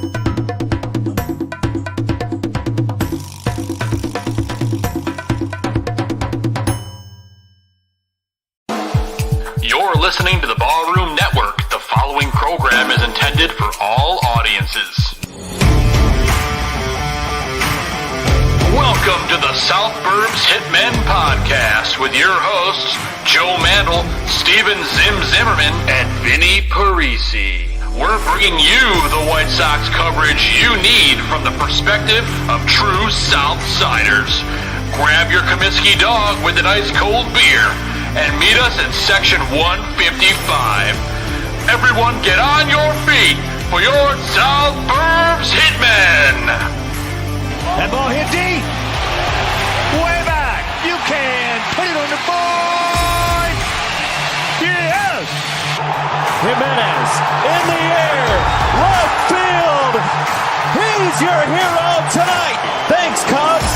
You're listening to the Ballroom Network. The following program is intended for all audiences. Welcome to the South Burbs Hitmen podcast with your hosts, Joe Mandel, Steven Zimmerman, and Vinnie Parisi. We're bringing you the White Sox coverage you need from the perspective of true Southsiders. Grab your Comiskey dog with an ice-cold beer and meet us at section 155. Everyone get on your feet for your South Burbs Hitmen. That ball hit deep. Way back. You can put it on the board. Yes. Jimenez in the air. Left field. He's your hero tonight. Thanks, Cubs.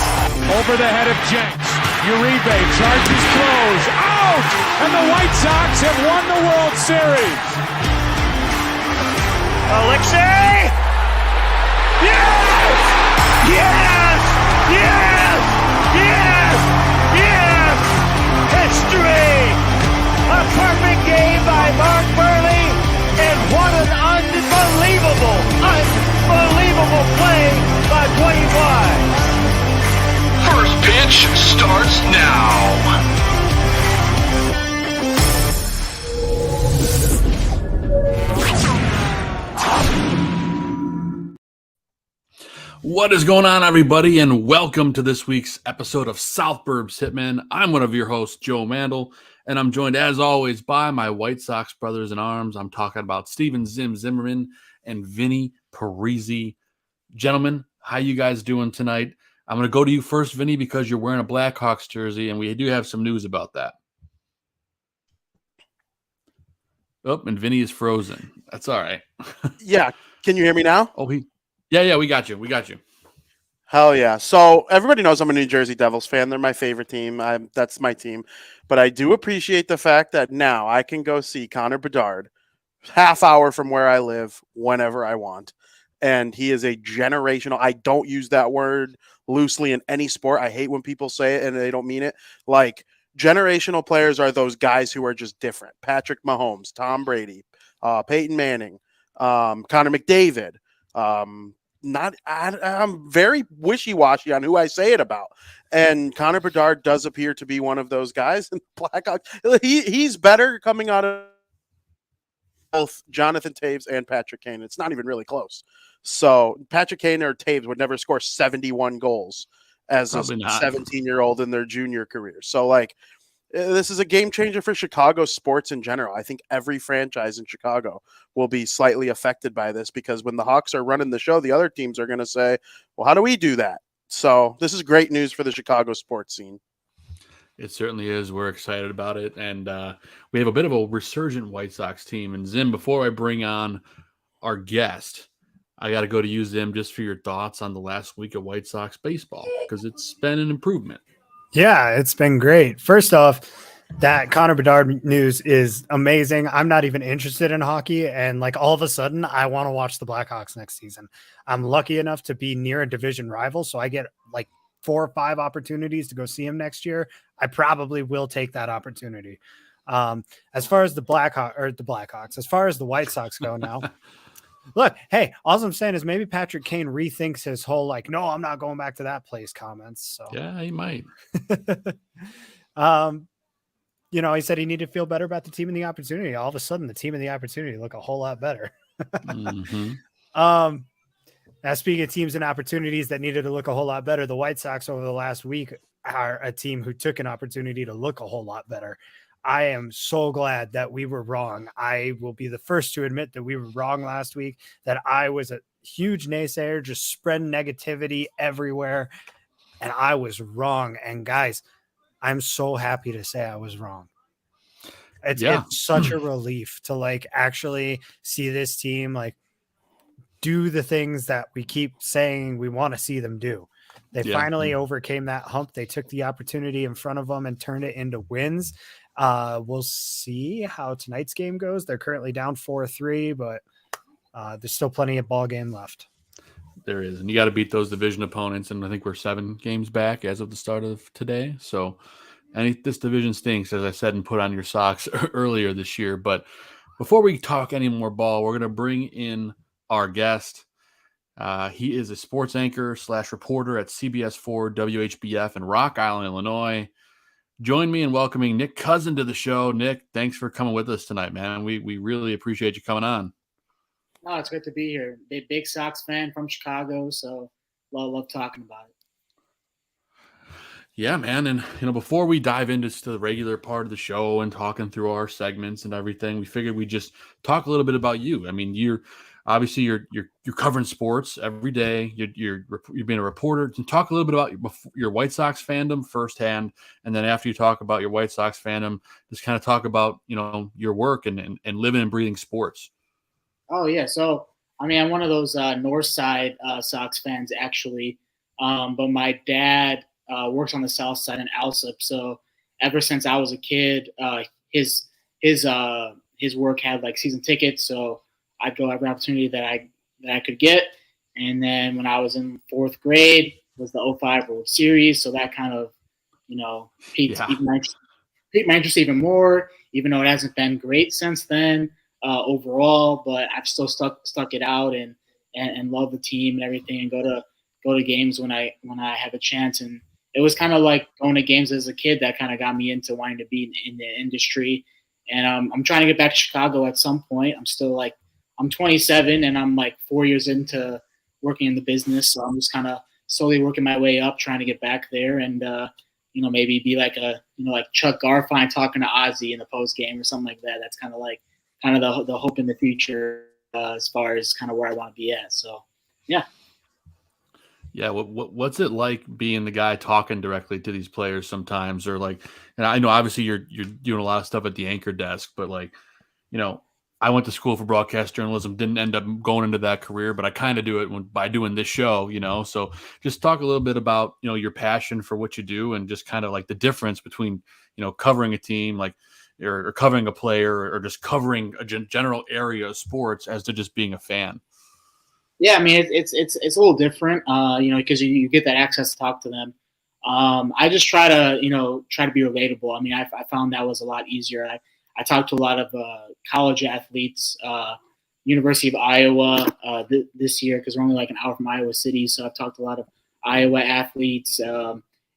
Over the head of Jenks. Uribe charges throws. Out! And the White Sox have won the World Series. Alexei! Yes! Yes! Yes! Yes! Yes! History! A perfect game by Mark Burley, and what an unbelievable play by Dwayne Wise. First pitch starts now. What is going on, everybody, and welcome to this week's episode of South Burbs Hitmen. I'm one of your hosts, Joe Mandel, and I'm joined, as always, by my White Sox brothers in arms. I'm talking about Steven Zimmerman and Vinnie Parisi. Gentlemen, how you guys doing tonight? I'm going to go to you first, Vinny, because you're wearing a Blackhawks jersey, and we do have some news about that. Oh, and Vinny is frozen. That's all right. Yeah. Can you hear me now? Oh, yeah, we got you. Hell yeah. So everybody knows I'm a New Jersey Devils fan. They're my favorite team. That's my team. But I do appreciate the fact that now I can go see Connor Bedard half hour from where I live whenever I want. And he is a generational. I don't use that word loosely in any sport. I hate when people say it and they don't mean it. Like, generational players are those guys who are just different. Patrick Mahomes, Tom Brady, Peyton Manning, Connor McDavid. I'm very wishy-washy on who I say it about. And Connor Bedard does appear to be one of those guys. And Blackhawks, he's better coming out of both Jonathan Taves and Patrick Kane. It's not even really close. So Patrick Kane or Taves would never score 71 goals as Probably a not. 17-year-old in their junior career. So, like, this is a game changer for Chicago sports in general. I think every franchise in Chicago will be slightly affected by this, because when the Hawks are running the show, the other teams are going to say, well, how do we do that? So this is great news for the Chicago sports scene. It certainly is. We're excited about it. And we have a bit of a resurgent White Sox team. And Zim, before I bring on our guest, I got to go to you, Zim, just for your thoughts on the last week of White Sox baseball, because it's been an improvement. Yeah, it's been great. First off, that Connor Bedard news is amazing. I'm not even interested in hockey, and like all of a sudden, I want to watch the Blackhawks next season. I'm lucky enough to be near a division rival, so I get like 4 or 5 opportunities to go see him next year. I probably will take that opportunity. As far as the Blackhawks, as far as the White Sox go now. Look, hey, all I'm saying is maybe Patrick Kane rethinks his whole, like, no, I'm not going back to that place comments. So Yeah, he might. He said he needed to feel better about the team and the opportunity. All of a sudden, the team and the opportunity look a whole lot better. Mm-hmm. Now, speaking of teams and opportunities that needed to look a whole lot better, the White Sox over the last week are a team who took an opportunity to look a whole lot better. I am so glad that we were wrong. I will be the first to admit that we were wrong last week, that I was a huge naysayer, just spreading negativity everywhere. And I was wrong. And guys, I'm so happy to say I was wrong. It's such a relief to like actually see this team like do the things that we keep saying we want to see them do. They finally overcame that hump. They took the opportunity in front of them and turned it into wins. We'll see how tonight's game goes. They're currently down 4-3, but there's still plenty of ball game left. There is, and you got to beat those division opponents, and I think we're 7 games back as of the start of today. So, this division stinks, as I said, and put on your socks earlier this year. But before we talk any more ball, we're going to bring in our guest. He is a sports anchor / reporter at CBS4 WHBF in Rock Island, Illinois. Join me in welcoming Nick Couzin to the show. Nick, thanks for coming with us tonight, man. We really appreciate you coming on. Oh, it's good to be here. Big Sox fan from Chicago, so love talking about it. Yeah, man. And, before we dive into the regular part of the show and talking through our segments and everything, we figured we'd just talk a little bit about you. I mean, you're covering sports every day. You're being a reporter. To talk a little bit about your White Sox fandom firsthand, and then after you talk about your White Sox fandom, just kind of talk about, your work and living and breathing sports. Oh, yeah. So, I mean, I'm one of those North Side Sox fans, actually. But my dad works on the South Side in Alsip. So ever since I was a kid, his work had like season tickets. So I'd go every opportunity that I could get. And then when I was in 4th grade was the 05 World Series. So that kind of, piqued my interest even more, even though it hasn't been great since then. Overall, but I've still stuck it out and love the team and everything, and go to games when I have a chance. And it was kind of like going to games as a kid that kind of got me into wanting to be in the industry. And I'm trying to get back to Chicago at some point. I'm 27 and I'm like 4 years into working in the business, so I'm just kind of slowly working my way up, trying to get back there and maybe be like like Chuck Garfien talking to Ozzy in the post game or something like that. That's kind of the hope in the future as far as kind of where I want to be at. So, yeah. Yeah. What's it like being the guy talking directly to these players sometimes, or like, and I know obviously you're doing a lot of stuff at the anchor desk, but like, I went to school for broadcast journalism, didn't end up going into that career, but I kind of do it by doing this show, so just talk a little bit about, your passion for what you do and just kind of like the difference between, covering a team, like, or covering a player, or just covering a general area of sports as to just being a fan. Yeah, I mean it's a little different, because you get that access to talk to them. I just try to be relatable. I mean, I found that was a lot easier. I talked to a lot of college athletes, University of Iowa this year, because we're only like an hour from Iowa City. So I've talked to a lot of Iowa athletes.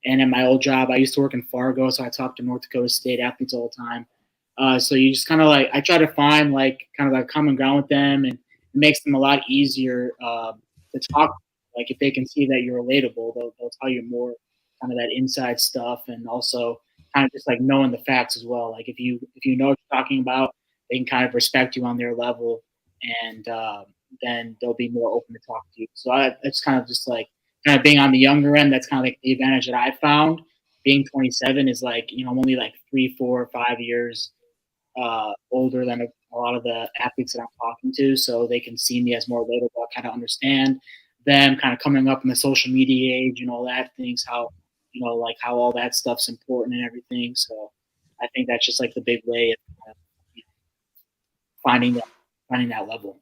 And at my old job, I used to work in Fargo, so I talked to North Dakota State athletes all the time. So you just kind of I try to find kind of a common ground with them, and it makes them a lot easier to talk. Like if they can see that you're relatable, they'll tell you more kind of that inside stuff, and also kind of just knowing the facts as well. Like if you know what you're talking about, they can kind of respect you on their level, and then they'll be more open to talk to you. So it's kind of just kind of being on the younger end. That's kind of the advantage that I found. Being 27 is I'm only 3, 4, 5 years older than a lot of the athletes that I'm talking to, so they can see me as more relatable. I kind of understand them kind of coming up in the social media age and all that things, how how all that stuff's important and everything. So I think that's just the big way of finding that level.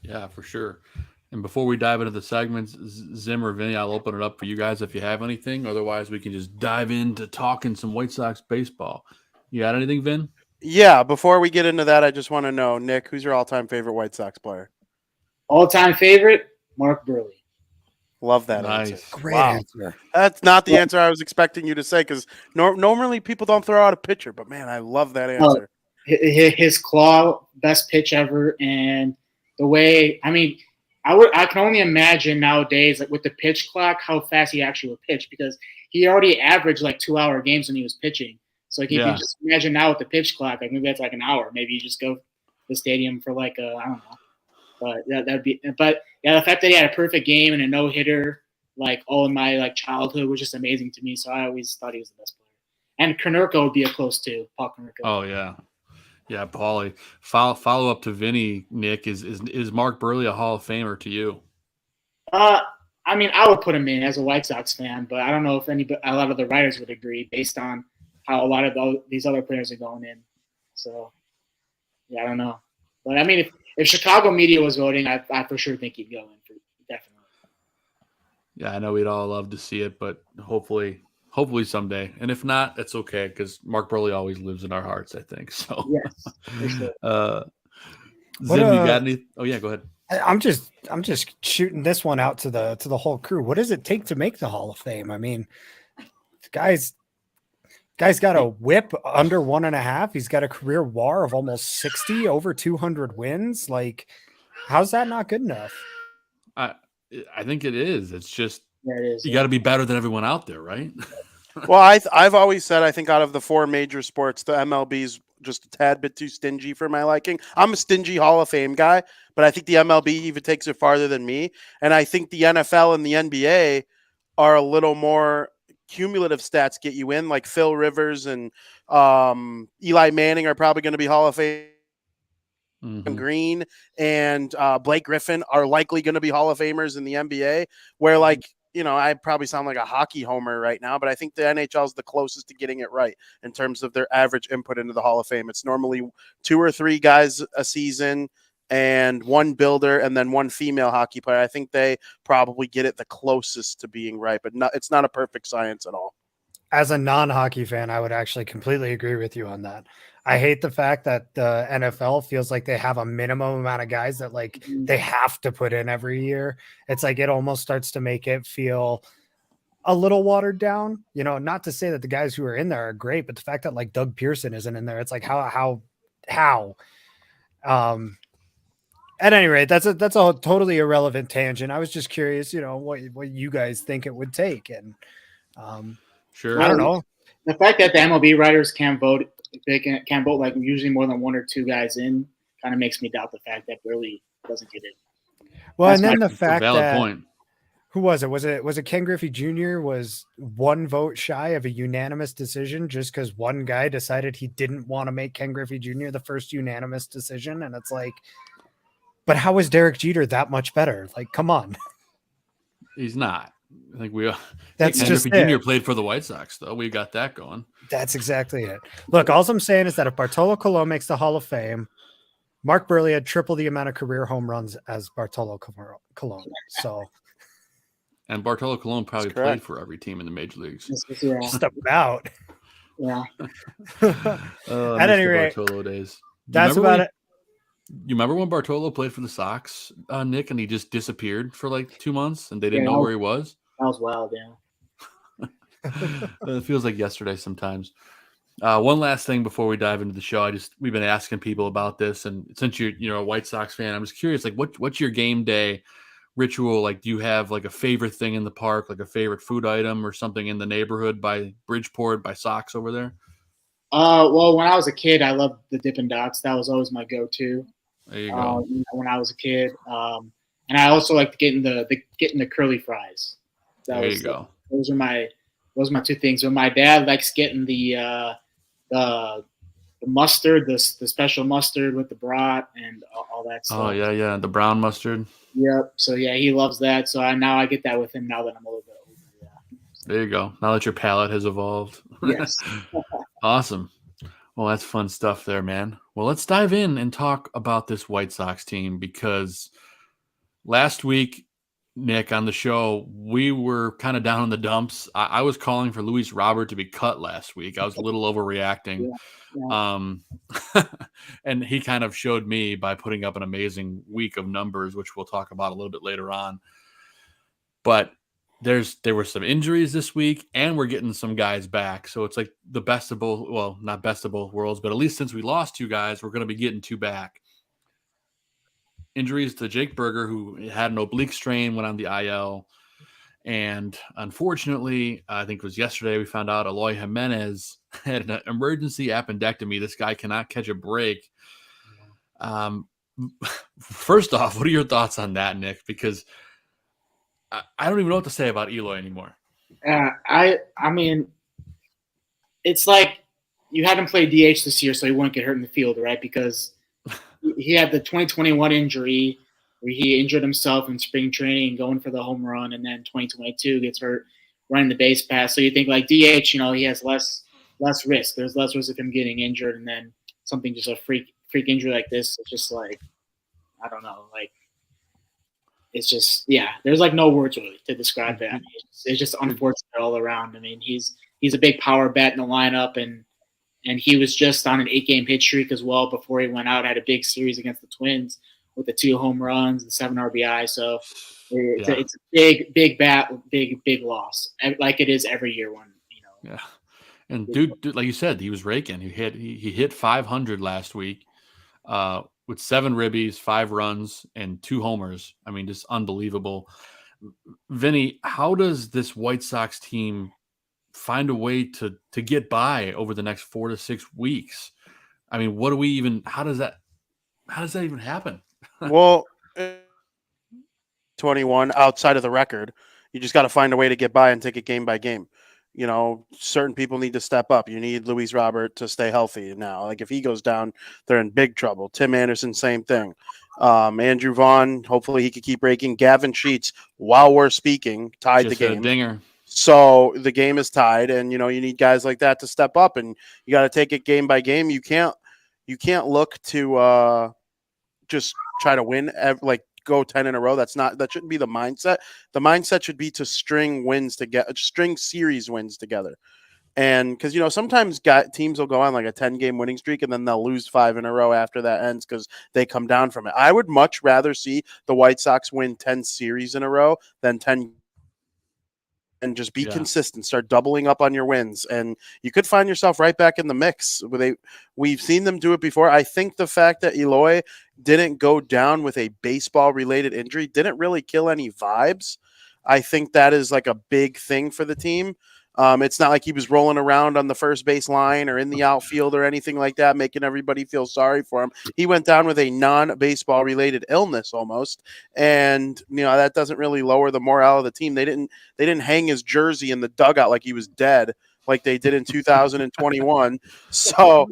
Yeah, for sure. And before we dive into the segments, Zim or Vinnie, I'll open it up for you guys if you have anything. Otherwise, we can just dive into talking some White Sox baseball. You got anything, Vin? Yeah, before we get into that, I just want to know, Nick, who's your all-time favorite White Sox player? All-time favorite, Mark Burley. Love that Nice. answer. Great answer. That's not the answer I was expecting you to say, because normally people don't throw out a pitcher, but man, I love that answer. His claw, best pitch ever, and the way, I mean, I can only imagine nowadays with the pitch clock how fast he actually would pitch, because he already averaged 2-hour games when he was pitching. So if you just imagine now with the pitch clock, maybe that's an hour. Maybe you just go to the stadium for I don't know. But that'd be. But yeah, the fact that he had a perfect game and a no hitter, all in my childhood, was just amazing to me. So I always thought he was the best player. And Konerko would be a close too, Paul Konerko. Oh yeah, Paulie. Follow up to Vinny, Nick, is Mark Burley a Hall of Famer to you? I mean, I would put him in as a White Sox fan, but I don't know if a lot of the writers would agree based on how a lot of these other players are going in. So yeah, I don't know. But I mean, if Chicago media was voting, I for sure think he'd go in definitely. Yeah, I know we'd all love to see it, but hopefully someday. And if not, it's okay because Mark Burley always lives in our hearts, I think. So Yes, for sure. Zim, you got any? Oh yeah, go ahead. I'm just shooting this one out to the whole crew. What does it take to make the Hall of Fame? I mean, the guy's got a whip under 1.5. He's got a career WAR of almost 60, over 200 wins. Like, how's that not good enough? I think it is. It's just There it is. you got to be better than everyone out there, right? Well, I've always said I think out of the 4 major sports, the MLB's just a tad bit too stingy for my liking. I'm a stingy Hall of Fame guy, but I think the MLB even takes it farther than me. And I think the NFL and the NBA are a little more cumulative stats get you in, like Phil Rivers and Eli Manning are probably going to be Hall of Fame. Mm-hmm. Green and Blake Griffin are likely going to be Hall of Famers in the NBA, where like, you know, I probably sound like a hockey homer right now, but I think the NHL is the closest to getting it right in terms of their average input into the Hall of Fame. It's normally 2 or 3 guys a season and 1 builder and then 1 female hockey player. I think they probably get it the closest to being right, but it's not a perfect science at all. As a non-hockey fan, I would actually completely agree with you on that. I hate the fact that the NFL feels like they have a minimum amount of guys that like they have to put in every year. It's like it almost starts to make it feel a little watered down. You know, not to say that the guys who are in there are great, but the fact that like Doug Pearson isn't in there, it's like how. At any rate, that's a totally irrelevant tangent. I was just curious, you know, what you guys think it would take, and sure, I don't know. The fact that the MLB writers can't vote, they can't vote like usually more than 1 or 2 guys in, kind of makes me doubt the fact that Burley doesn't get it. Well, That's and then my the fact valid that point. who was it? Was it Ken Griffey Jr. was 1 vote shy of a unanimous decision just because one guy decided he didn't want to make Ken Griffey Jr. the first unanimous decision, and it's like, but how is Derek Jeter that much better? Like, come on. He's not. I think That's Ken just Griffey Jr. it. played for the White Sox, though. We got that going. That's exactly it. Look, all I'm saying is that if Bartolo Colon makes the Hall of Fame, Mark Burley had triple the amount of career home runs as Bartolo Colon. So, and Bartolo Colon probably played for every team in the major leagues. Yeah. just about. Yeah. At any rate, Bartolo days. That's about it. You remember when Bartolo played for the Sox, Nick, and he just disappeared for like 2 months and they didn't know where he was? That was wild, yeah. It feels like yesterday sometimes. One last thing before we dive into the show, we've been asking people about this, and since you're a White Sox fan, I'm just curious, like what's your game day ritual? Like, do you have like a favorite thing in the park, like a favorite food item or something in the neighborhood by Bridgeport, by Sox over there? Well, when I was a kid, I loved the Dippin' Dots. That was always my go-to. There you go. When I was a kid, and I also like getting the curly fries. There you go. Those are my 2 things. But my dad likes getting the mustard, the special mustard with the brat and all that stuff. Oh yeah, the brown mustard. Yep. So yeah, he loves that. So now I get that with him now that I'm a little bit older. Yeah. There you go. Now that your palate has evolved. Yes. Awesome. Well, that's fun stuff there, man. Well, let's dive in and talk about this White Sox team, because last week, Nick, on the show, we were kind of down in the dumps. I was calling for Luis Robert to be cut last week. I was a little overreacting. Yeah. And he kind of showed me by putting up an amazing week of numbers, which we'll talk about a little bit later on. But there were some injuries this week, and we're getting some guys back. So it's like the best of both, well, not best of both worlds, but at least since we lost 2 guys, we're going to be getting 2 back. Injuries to Jake Berger, who had an oblique strain, went on the IL. And unfortunately, I think it was yesterday, we found out Eloy Jimenez had an emergency appendectomy. This guy cannot catch a break. First off, what are your thoughts on that, Nick? Because I don't even know what to say about Eloy anymore. I mean, it's like you had him play DH this year so he wouldn't get hurt in the field, right? Because he had the 2021 injury where he injured himself in spring training going for the home run, and then 2022 gets hurt running the base pass. So you think like DH, he has less risk. There's less risk of him getting injured, and then something just a freak injury like this. It's just like, I don't know, like it's just, yeah, there's like no words really to describe it. I mean, it's just unfortunate all around. I mean, he's a big power bat in the lineup, and he was just on an 8-game hit streak as well before he went out. Had a big series against the Twins with the 2 home runs and 7 RBI. So it's a big bat, big loss, like it is every year when, you know. Yeah. And dude, like you said, he was raking. He hit 500 last week with 7 ribbies, 5 runs, and 2 homers. I mean, just unbelievable. Vinny, how does this White Sox team find a way to get by over the next 4 to 6 weeks? I mean, how does that even happen? Well, 21 outside of the record, you just got to find a way to get by and take it game by game. You know, certain people need to step up. You need Luis Robert to stay healthy now. Like if he goes down, they're in big trouble. Tim Anderson, same thing. Andrew Vaughn, hopefully he could keep breaking. Gavin Sheets, while we're speaking, tied Just the game. A dinger. So the game is tied, and you know you need guys like that to step up, and you got to take it game by game. You can't look to just try to win like go 10 in a row. That shouldn't be the mindset. The mindset should be to string series wins together. And because, you know, sometimes teams will go on like a 10-game winning streak and then they'll lose 5 in a row after that ends because they come down from it. I would much rather see the White Sox win 10 series in a row than 10 and just be consistent, start doubling up on your wins. And you could find yourself right back in the mix. We've seen them do it before. I think the fact that Eloy didn't go down with a baseball-related injury didn't really kill any vibes. I think that is like a big thing for the team. It's not like he was rolling around on the first base line or in the outfield or anything like that, making everybody feel sorry for him. He went down with a non-baseball related illness almost. And, you know, that doesn't really lower the morale of the team. They didn't hang his jersey in the dugout like he was dead, like they did in 2021. So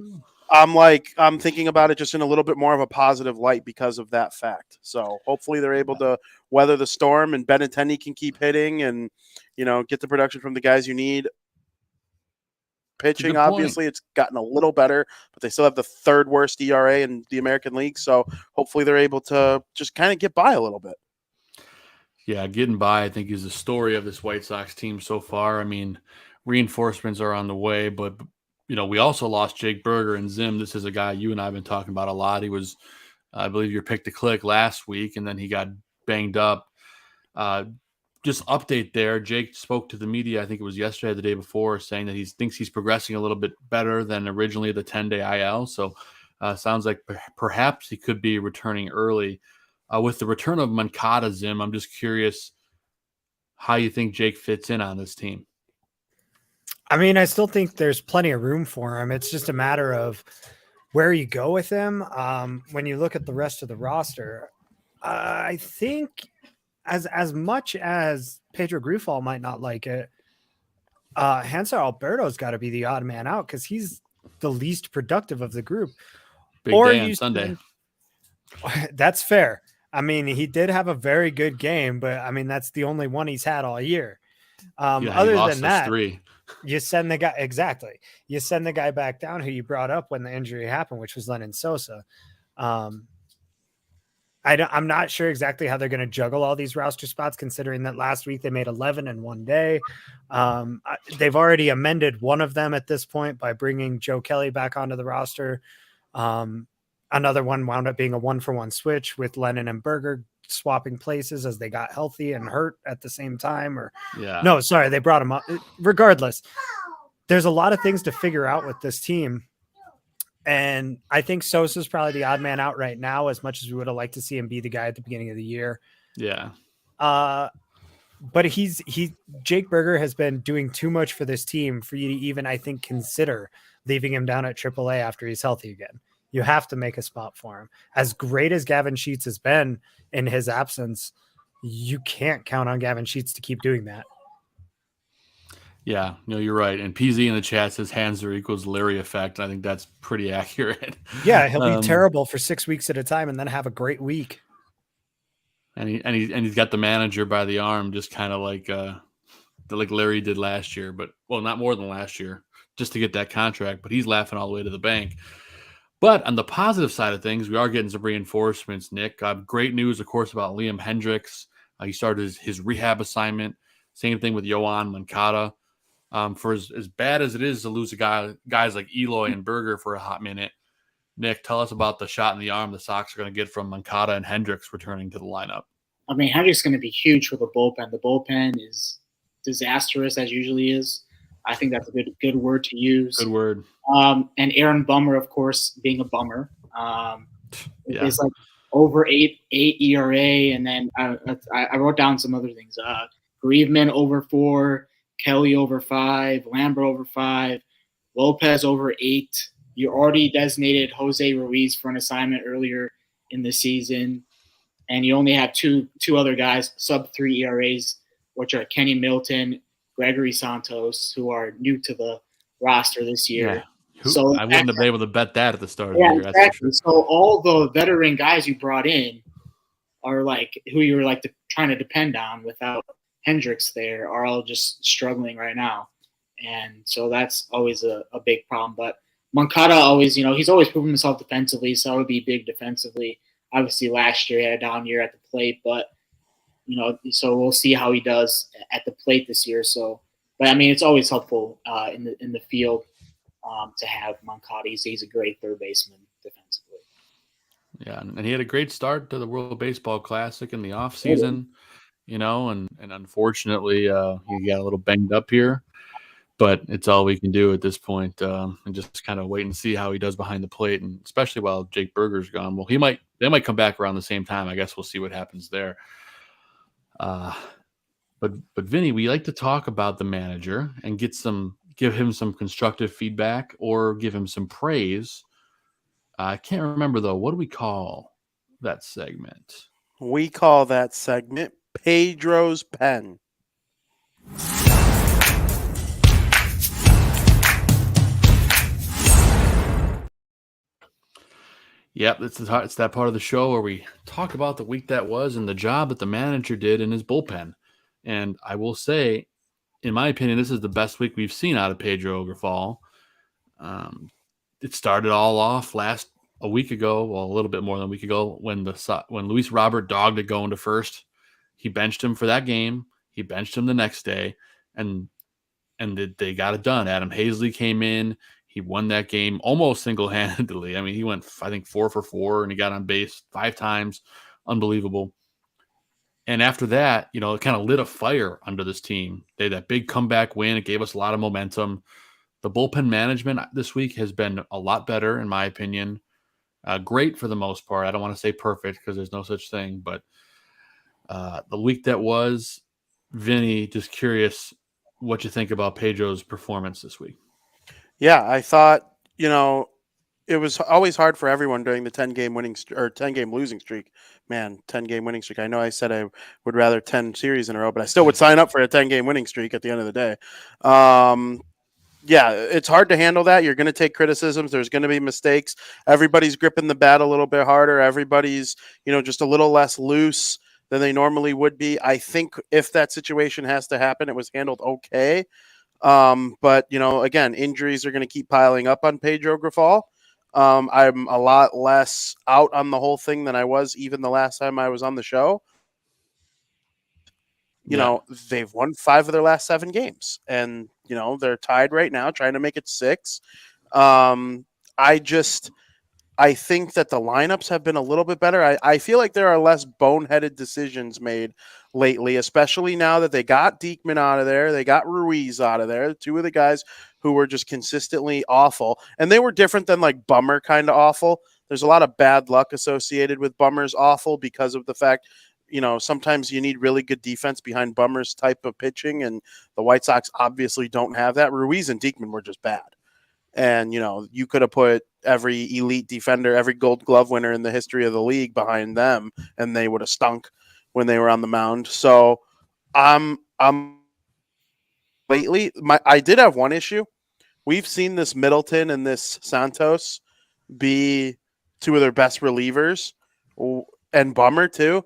I'm thinking about it just in a little bit more of a positive light because of that fact. So hopefully they're able to weather the storm and Benintendi can keep hitting and, you know, get the production from the guys you need. Pitching, obviously, it's gotten a little better, but they still have the 3rd worst ERA in the American League. So hopefully they're able to just kind of get by a little bit. Yeah, getting by, I think, is the story of this White Sox team so far. I mean, reinforcements are on the way, but, you know, we also lost Jake Berger and Zim. This is a guy you and I have been talking about a lot. He was, I believe, your pick to click last week, and then he got banged up. Just update there. Jake spoke to the media, I think it was yesterday or the day before, saying that he thinks he's progressing a little bit better than originally the 10-day IL. So sounds like perhaps he could be returning early. With the return of Moncada, Zim, I'm just curious how you think Jake fits in on this team. I mean, I still think there's plenty of room for him. It's just a matter of where you go with him. When you look at the rest of the roster, I think as much as Pedro Grufol might not like it, Hanser Alberto's got to be the odd man out because he's the least productive of the group. Big day on Sunday. That's fair. I mean, he did have a very good game, but I mean, that's the only one he's had all year. Other than that, 3. You send the guy You send the guy back down who you brought up when the injury happened, which was Lennon Sosa. I'm not sure exactly how they're going to juggle all these roster spots, considering that last week they made 11 in one day. They've already amended one of them at this point by bringing Joe Kelly back onto the roster. Another one wound up being a 1-for-1 switch with Lennon and Berger swapping places as they got healthy and hurt at the same time. They brought him up. Regardless, there's a lot of things to figure out with this team. And I think Sosa's probably the odd man out right now, as much as we would have liked to see him be the guy at the beginning of the year. Yeah. But Jake Berger has been doing too much for this team for you to even, I think, consider leaving him down at AAA after he's healthy again. You have to make a spot for him. As great as Gavin Sheets has been in his absence, you can't count on Gavin Sheets to keep doing that. Yeah, no, you're right. And PZ in the chat says Hanser equals Larry effect. I think that's pretty accurate. Yeah, he'll be terrible for 6 weeks at a time and then have a great week. And he's got the manager by the arm, just kind of like Larry did last year, but not more than last year, just to get that contract. But he's laughing all the way to the bank. But on the positive side of things, we are getting some reinforcements, Nick. Great news, of course, about Liam Hendriks. He started his rehab assignment. Same thing with Yoan Moncada. For as bad as it is to lose guys like Eloy and Berger for a hot minute, Nick, tell us about the shot in the arm the Sox are going to get from Moncada and Hendriks returning to the lineup. I mean, Hendriks is going to be huge for the bullpen. The bullpen is disastrous, as usually is. I think that's a good word to use. Good word. And Aaron Bummer, of course, being a bummer. It's like over 8 ERA, and then I wrote down some other things. Griezmann over 4, Kelly over 5, Lambert over 5, Lopez over 8. You already designated Jose Ruiz for an assignment earlier in the season, and you only have two other guys sub 3 ERAs, which are Kenny Milton, Gregory Santos, who are new to the roster this year. Yeah. So I wouldn't have been able to bet that at the start of the year. Exactly. That's for sure. So all the veteran guys you brought in are like who you're like trying to depend on without Hendriks there are all just struggling right now. And so that's always a big problem. But Moncada always, he's always proven himself defensively, so that would be big defensively. Obviously last year he had a down year at the plate, but so we'll see how he does at the plate this year. So, but I mean, it's always helpful in the field to have Moncada. He's a great third baseman defensively. Yeah, and he had a great start to the World Baseball Classic in the off season, and unfortunately he got a little banged up here, but it's all we can do at this point, and just kind of wait and see how he does behind the plate, and especially while Jake Berger's gone. Well, they might come back around the same time. I guess we'll see what happens there. But Vinny, we like to talk about the manager and give him some constructive feedback or give him some praise. I can't remember though. What do we call that segment? We call that segment Pedro's Pen. Yep, it's that part of the show where we talk about the week that was and the job that the manager did in his bullpen. And I will say, in my opinion, this is the best week we've seen out of Pedro Grifol. It started all off a week ago, well, a little bit more than a week ago, when Luis Robert dogged it going to first. He benched him for that game. He benched him the next day, and they got it done. Adam Hazley came in. He won that game almost single-handedly. I mean, he went, I think, 4 for 4, and he got on base 5 times. Unbelievable. And after that, it kind of lit a fire under this team. They had that big comeback win. It gave us a lot of momentum. The bullpen management this week has been a lot better, in my opinion. Great for the most part. I don't want to say perfect because there's no such thing. But the week that was, Vinny, just curious what you think about Pedro's performance this week. Yeah, I thought, it was always hard for everyone during the 10-game losing streak. Man, 10-game winning streak. I know I said I would rather 10 series in a row, but I still would sign up for a 10-game winning streak at the end of the day. Yeah, it's hard to handle that. You're going to take criticisms. There's going to be mistakes. Everybody's gripping the bat a little bit harder. Everybody's, just a little less loose than they normally would be. I think if that situation has to happen, it was handled okay. But, again, injuries are going to keep piling up on Pedro Grifol. I'm a lot less out on the whole thing than I was even the last time I was on the show. They've won 5 of their last 7 games, and, they're tied right now, trying to make it 6. I think that the lineups have been a little bit better. I feel like there are less boneheaded decisions made lately, especially now that they got Diekman out of there. They got Ruiz out of there, 2 of the guys who were just consistently awful. And they were different than like Bummer kind of awful. There's a lot of bad luck associated with Bummer's awful because of the fact, sometimes you need really good defense behind Bummer's type of pitching, and the White Sox obviously don't have that. Ruiz and Diekman were just bad. And, you could have put every elite defender, every Gold Glove winner in the history of the league behind them, and they would have stunk when they were on the mound. So lately, I did have one issue. We've seen this Middleton and this Santos be 2 of their best relievers, and Bummer too.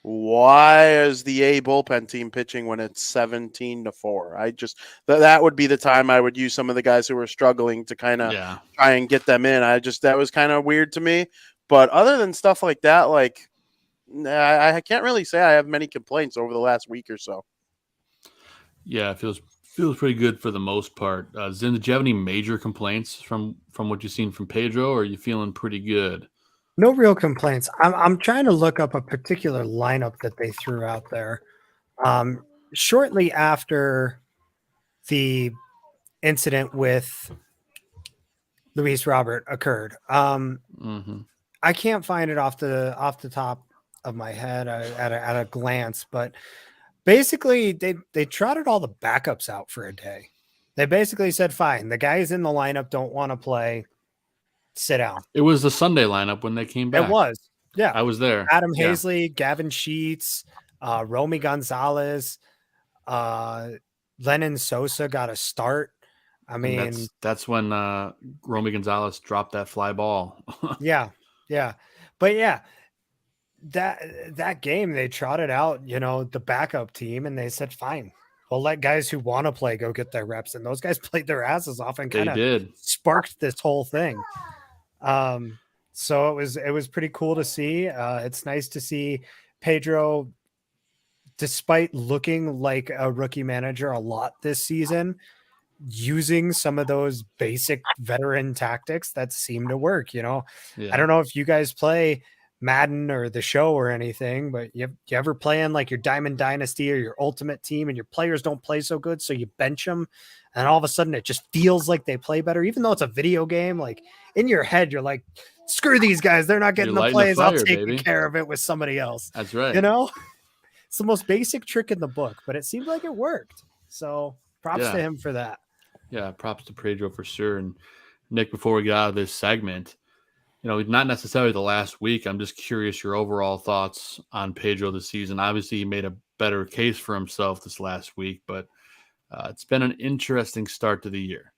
why is the A bullpen team pitching when it's 17-4? I just that would be the time I would use some of the guys who were struggling to kind of try and get them in. That was kind of weird to me. But other than stuff like that, like I can't really say I have many complaints over the last week or so. Yeah, it feels pretty good for the most part. Zim, did you have any major complaints from what you've seen from Pedro, or are you feeling pretty good? No real complaints. I'm trying to look up a particular lineup that they threw out there. Shortly after the incident with Luis Robert occurred, I can't find it off the top of my head at a glance, but basically they trotted all the backups out for a day. They basically said, fine, the guys in the lineup don't want to play. Sit down. It was the Sunday lineup when they came back. It was. Yeah. I was there. Adam Hazley, Gavin Sheets, Romy Gonzalez, Lennon Sosa got a start. I mean, that's when Romy Gonzalez dropped that fly ball. Yeah. But yeah, that game they trotted out, the backup team, and they said, fine, we'll let guys who want to play go get their reps. And those guys played their asses off and kind of sparked this whole thing. So it was pretty cool to see. It's nice to see Pedro, despite looking like a rookie manager a lot this season, using some of those basic veteran tactics that seem to work. I don't know if you guys play Madden or the show or anything, but you ever play in like your Diamond Dynasty or your Ultimate Team and your players don't play so good, so you bench them, and all of a sudden it just feels like they play better, even though it's a video game. Like in your head, you're like, screw these guys, they're not getting the plays. I'll take care of it with somebody else. That's right. It's the most basic trick in the book, but it seemed like it worked. So props to him for that. Yeah, props to Pedro for sure. And Nick, before we get out of this segment, not necessarily the last week, I'm just curious your overall thoughts on Pedro this season. Obviously, he made a better case for himself this last week, but it's been an interesting start to the year.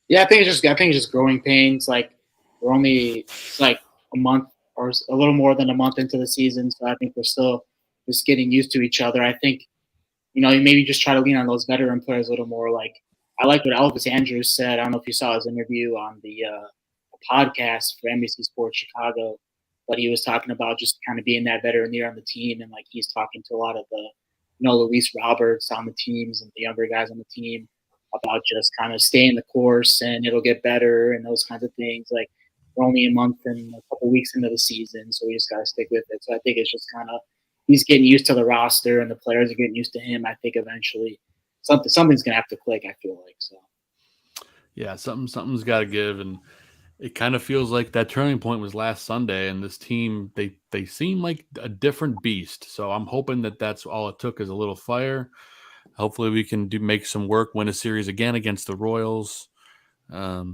Yeah, I think it's just growing pains. Like we're only like a month or a little more than a month into the season, so I think we're still just getting used to each other. I think you maybe just try to lean on those veteran players a little more. Like I like what Elvis Andrews said. I don't know if you saw his interview on the podcast for NBC Sports Chicago, but he was talking about just kind of being that veteran leader on the team, and like he's talking to a lot of the Luis Roberts on the teams and the younger guys on the team about just kind of staying the course and it'll get better and those kinds of things. Like we're only a month and a couple weeks into the season, so we just got to stick with it. So I think it's just kind of he's getting used to the roster and the players are getting used to him. I think eventually something's gonna have to click. I feel like so. Yeah, something's got to give, and it kind of feels like that turning point was last Sunday, and this team, they seem like a different beast. So I'm hoping that that's all it took is a little fire. Hopefully we can make some work, win a series again against the Royals. The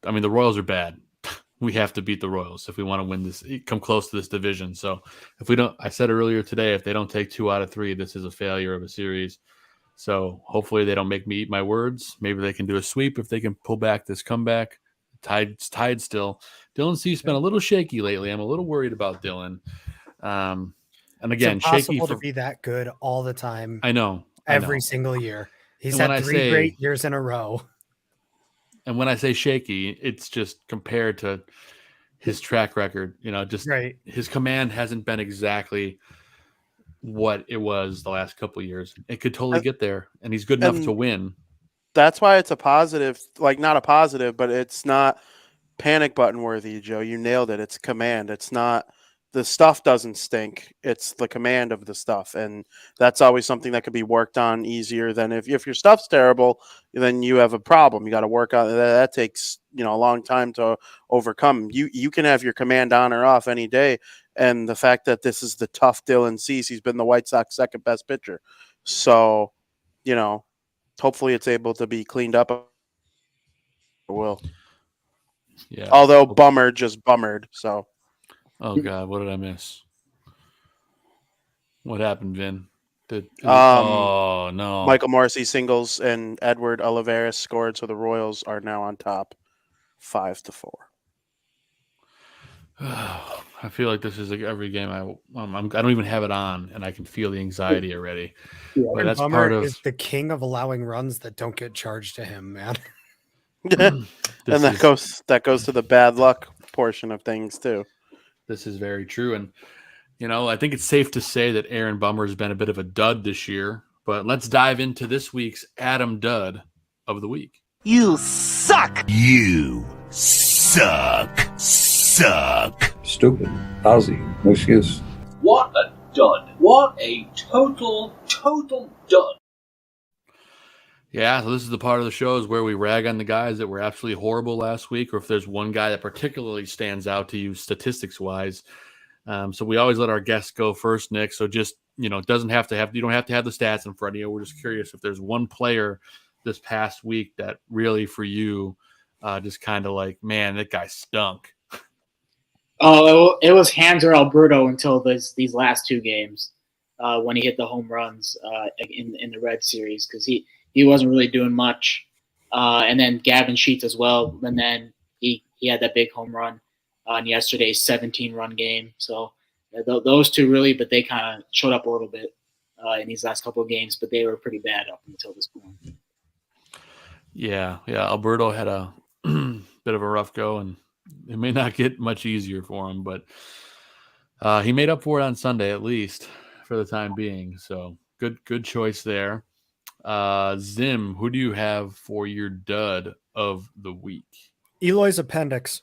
Royals are bad. We have to beat the Royals if we want to win this, come close to this division. So if we don't, I said earlier today, if they don't take 2 out of 3, this is a failure of a series. So hopefully they don't make me eat my words. Maybe they can do a sweep if they can pull back this comeback. Tied still. Dylan C's been a little shaky lately. I'm a little worried about Dylan. And again, it's impossible shaky to be that good all the time. I know. Every single year. He's had 3 great years in a row. And when I say shaky, it's just compared to his track record. His command hasn't been exactly what it was the last couple of years. It could totally get there, and he's good enough to win. That's why it's a positive, like not a positive, but it's not panic button worthy, Joe. You nailed it. It's command. It's not the stuff doesn't stink. It's the command of the stuff. And that's always something that could be worked on easier than if your stuff's terrible, then you have a problem. You got to work on that takes, a long time to overcome. You can have your command on or off any day. And the fact that this is the tough Dylan Cease, he's been the White Sox second best pitcher. So, hopefully it's able to be cleaned up. It will. Yeah. Although bummered, just bummered. So. Oh God, what did I miss? What happened, Vin? Oh no! Michael Morrissey singles and Edward Olivares scored, so the Royals are now on top, 5-4. I feel like this is like every game I don't even have it on, and I can feel the anxiety already. But that's Bummer part of is the king of allowing runs that don't get charged to him, man. And that goes to the bad luck portion of things too. This is very true, and I think it's safe to say that Aaron Bummer has been a bit of a dud this year. But let's dive into this week's Adam Dud of the week. You suck. You suck. Stupid, lousy, no excuse. What a dud. What a total dud. Yeah, so this is the part of the show is where we rag on the guys that were absolutely horrible last week, or if there's one guy that particularly stands out to you statistics-wise. So we always let our guests go first, Nick. So just, it doesn't have to have, you don't have to have the stats in front of you. We're just curious if there's one player this past week that really for you just kind of like, man, that guy stunk. Oh, it was Hanser Alberto until these last two games when he hit the home runs in the Red Series because he wasn't really doing much. And then Gavin Sheets as well. And then he had that big home run on yesterday's 17-run game. So those two really, but they kind of showed up a little bit in these last couple of games, but they were pretty bad up until this point. Yeah. Alberto had a bit of a rough go, and it may not get much easier for him, but he made up for it on Sunday, at least for the time being. So good choice there. Zim, who do you have for your dud of the week? Eloy's appendix.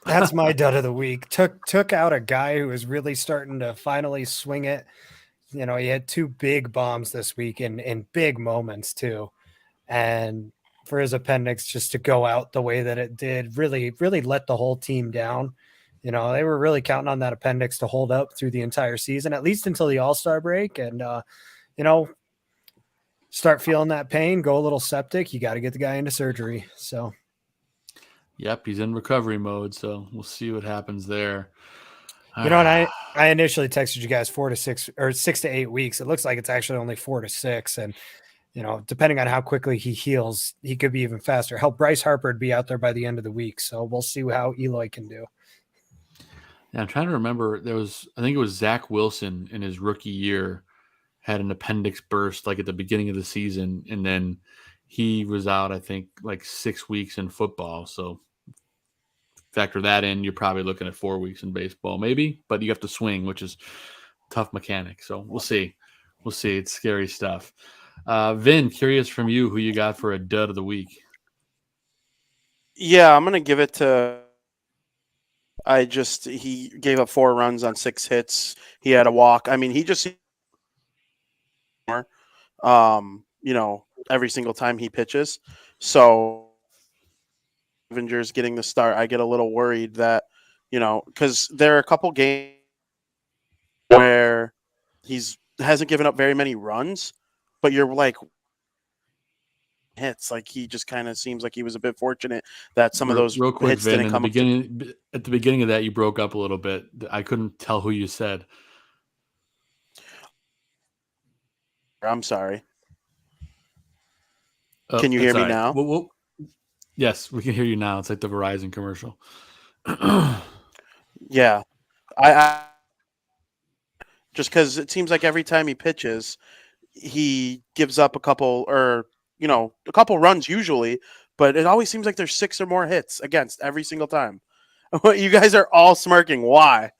That's my dud of the week. Took out a guy who was really starting to finally swing it. He had two big bombs this week in big moments too. And for his appendix just to go out the way that it did really, really let the whole team down. They were really counting on that appendix to hold up through the entire season, at least until the All-Star break. And, start feeling that pain, go a little septic. You got to get the guy into surgery. So. Yep, he's in recovery mode, so we'll see what happens there. And I initially texted you guys 4 to 6 or 6 to 8 weeks. It looks like it's actually only 4 to 6. And, depending on how quickly he heals, he could be even faster. Help Bryce Harper be out there by the end of the week. So we'll see how Eloy can do. Yeah, I'm trying to remember. I think it was Zach Wilson in his rookie year had an appendix burst like at the beginning of the season, and then he was out, I think, like 6 weeks in football. So factor that in, you're probably looking at 4 weeks in baseball, maybe, but you have to swing, which is tough mechanic. So we'll see. It's scary stuff. Vin, curious from you who you got for a dud of the week. Yeah, I'm going to give it to he gave up 4 runs on 6 hits. He had a walk. I mean, he just every single time he pitches. So Avengers getting the start, I get a little worried that, because there are a couple games where hasn't given up very many runs, but you're like hits. Like he just kind of seems like he was a bit fortunate that some of those real quick, hits Vin, didn't come at the beginning of that, you broke up a little bit. I couldn't tell who you said. I'm sorry. Can you hear me now? Well, yes, we can hear you now. It's like the Verizon commercial. Yeah. I just because it seems like every time he pitches, he gives up a couple runs usually, but it always seems like there's 6 or more hits against every single time. You guys are all smirking. Why?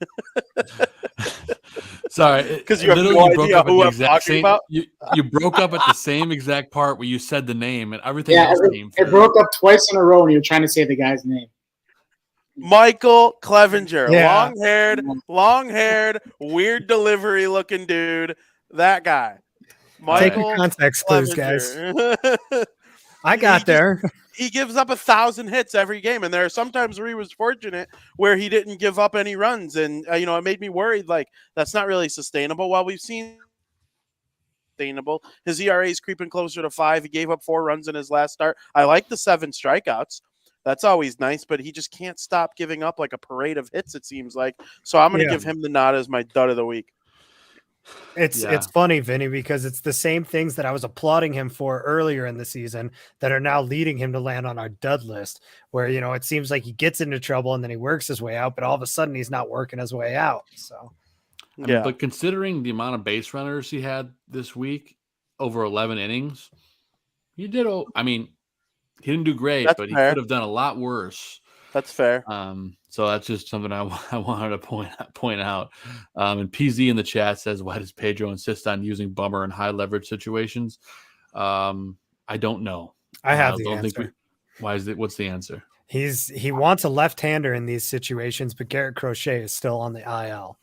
Sorry, because you have no idea who I'm talking about. You broke up at the same exact part where you said the name and everything else came through. It broke up twice in a row, and you're trying to say the guy's name. Michael Clevenger, long-haired, weird delivery-looking dude. That guy. Take your context clues, guys. I got there. He gives up 1,000 hits every game, and there are sometimes where he was fortunate where he didn't give up any runs, and it made me worried. Like that's not really sustainable. While we've seen sustainable, his ERA is creeping closer to 5. He gave up 4 runs in his last start. I like the 7 strikeouts. That's always nice, but he just can't stop giving up like a parade of hits. It seems like. So I'm going to give him the nod as my dud of the week. It's funny, Vinny, because it's the same things that I was applauding him for earlier in the season that are now leading him to land on our dud list, where, it seems like he gets into trouble and then he works his way out, but all of a sudden he's not working his way out. So, I mean, but considering the amount of base runners he had this week, over 11 innings, he did. I mean, he didn't do great, but he could have done a lot worse. That's fair. So that's just something I wanted to point out. And PZ in the chat says, "Why does Pedro insist on using Bummer in high leverage situations?" I don't know. I have the answer. Why is it? What's the answer? He wants a left-hander in these situations, but Garrett Crochet is still on the IL.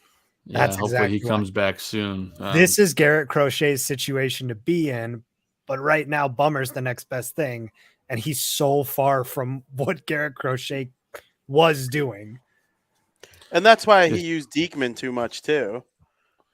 That's hopefully he comes back soon. This is Garrett Crochet's situation to be in, but right now Bummer's the next best thing, and he's so far from what Garrett Crochet was doing. And that's why he used Diekman too much too.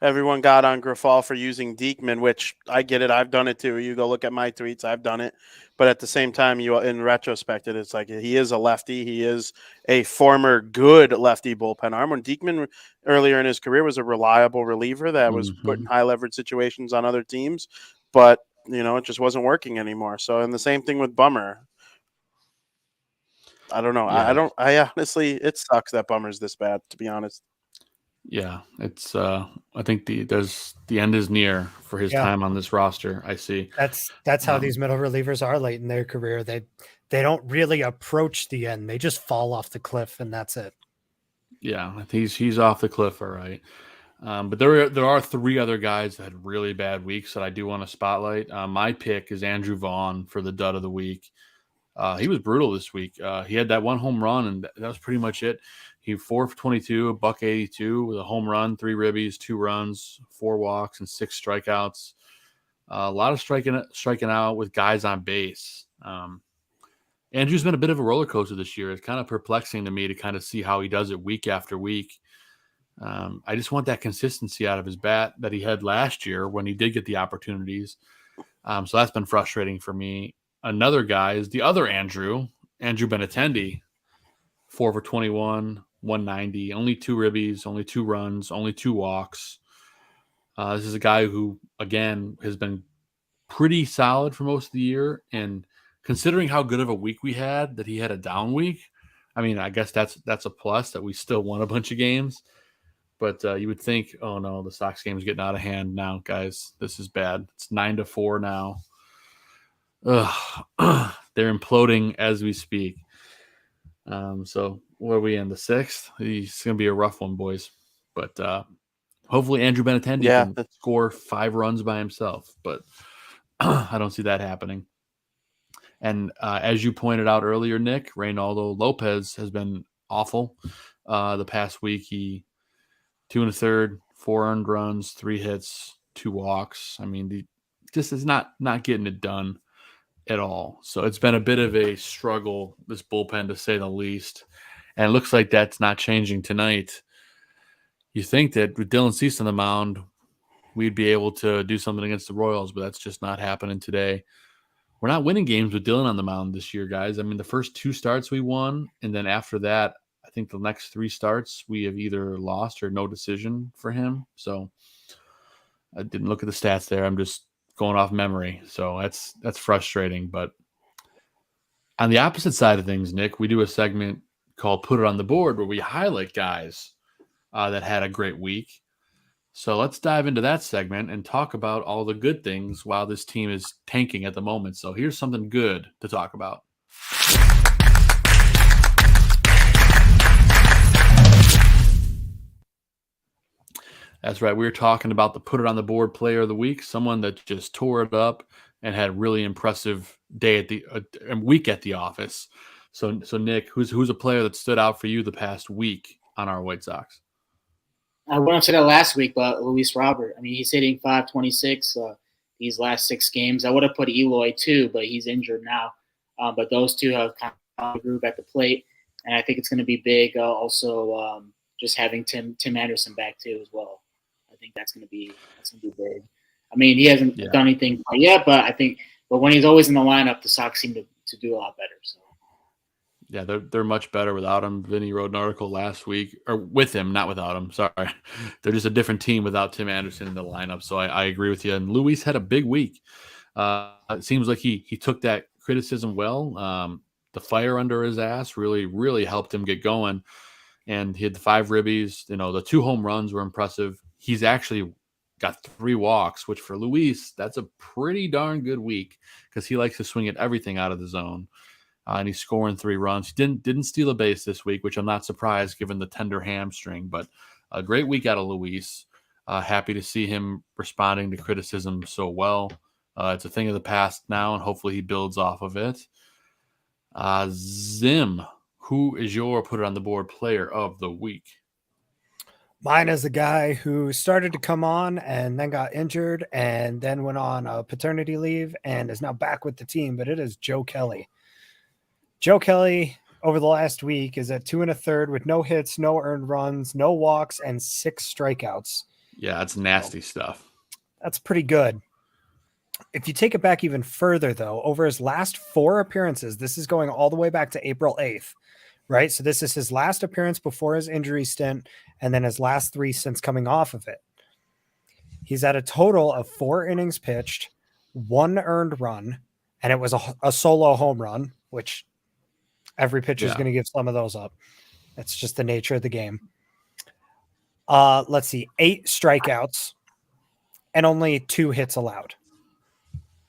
Everyone got on Grafal for using Diekman, which I get it. I've done it too. You go look at my tweets. I've done it. But at the same time, in retrospect, it's like he is a lefty. He is a former good lefty bullpen arm. When Diekman earlier in his career was a reliable reliever that was put in high leverage situations on other teams, but it just wasn't working anymore. So, and the same thing with Bummer. I don't know. Yeah. I honestly, it sucks that Bummer's this bad, to be honest. Yeah, it's. I think the end is near for his time on this roster. I see. That's how these middle relievers are late in their career. They don't really approach the end. They just fall off the cliff, and that's it. Yeah, he's off the cliff, all right. But there are three other guys that had really bad weeks that I do want to spotlight. My pick is Andrew Vaughn for the dud of the week. He was brutal this week. He had that one home run, and that was pretty much it. He 4 for 22, $182 with a home run, 3 ribbies, 2 runs, 4 walks, and 6 strikeouts. A lot of striking out with guys on base. Andrew's been a bit of a roller coaster this year. It's kind of perplexing to me to kind of see how he does it week after week. I just want that consistency out of his bat that he had last year when he did get the opportunities. So that's been frustrating for me. Another guy is the other Andrew Benintendi, 4 for 21, 190, only 2 ribbies, only 2 runs, only 2 walks. This is a guy who, again, has been pretty solid for most of the year. And considering how good of a week we had, that he had a down week, I mean, I guess that's a plus that we still won a bunch of games. But you would think, oh no, the Sox game is getting out of hand now, guys. This is bad. It's 9-4 now. They're imploding as we speak. So where are we in the 6th? It's going to be a rough one, boys. But hopefully Andrew Benintendi can score 5 runs by himself. But I don't see that happening. And as you pointed out earlier, Nick, Reynaldo Lopez has been awful. The past week, he 2 1/3, 4 earned runs, 3 hits, 2 walks. I mean, just is not getting it done at all. So it's been a bit of a struggle, this bullpen, to say the least. And it looks like that's not changing tonight. You think that with Dylan Cease on the mound, we'd be able to do something against the Royals, but that's just not happening today. We're not winning games with Dylan on the mound this year, guys. I mean, the first 2 starts we won, and then after that, I think the next 3 starts we have either lost or no decision for him. So I didn't look at the stats there. I'm just going off memory. So that's frustrating. But on the opposite side of things, Nick, we do a segment called Put It on the Board where we highlight guys that had a great week. So let's dive into that segment and talk about all the good things while this team is tanking at the moment. So here's something good to talk about. That's right. We were talking about the Put It on the Board player of the week, someone that just tore it up and had a really impressive day at the week at the office. So Nick, who's a player that stood out for you the past week on our White Sox? I wouldn't say that last week, but Luis Robert. I mean, he's hitting .526 these last 6 games. I would have put Eloy too, but he's injured now. But those two have kind of groove at the plate, and I think it's going to be big. Also, just having Tim Anderson back too as well. I think that's going to be big. I mean, he hasn't done anything yet, but when he's always in the lineup, the Sox seem to do a lot better. So. Yeah, they're much better without him. Vinny wrote an article last week, or with him, not without him. Sorry, they're just a different team without Tim Anderson in the lineup. So I agree with you. And Luis had a big week. It seems like he took that criticism well. The fire under his ass really helped him get going. And he had the 5 ribbies. The 2 home runs were impressive. He's actually got 3 walks, which for Luis, that's a pretty darn good week because he likes to swing at everything out of the zone. And he's scoring 3 runs. He didn't steal a base this week, which I'm not surprised given the tender hamstring. But a great week out of Luis. Happy to see him responding to criticism so well. It's a thing of the past now, and hopefully he builds off of it. Zim, who is your put it on the board player of the week? Mine is a guy who started to come on and then got injured and then went on a paternity leave and is now back with the team, but it is Joe Kelly. Joe Kelly over the last week is at 2 1/3 with no hits, no earned runs, no walks, and 6 strikeouts. Yeah, that's nasty stuff. That's pretty good. If you take it back even further, though, over his last 4 appearances, this is going all the way back to April 8th, right? So this is his last appearance before his injury stint, and then his last 3 since coming off of it. He's at a total of 4 innings pitched, 1 earned run, and it was a solo home run, which every pitcher is going to give some of those up. That's just the nature of the game. Let's see, 8 strikeouts and only 2 hits allowed.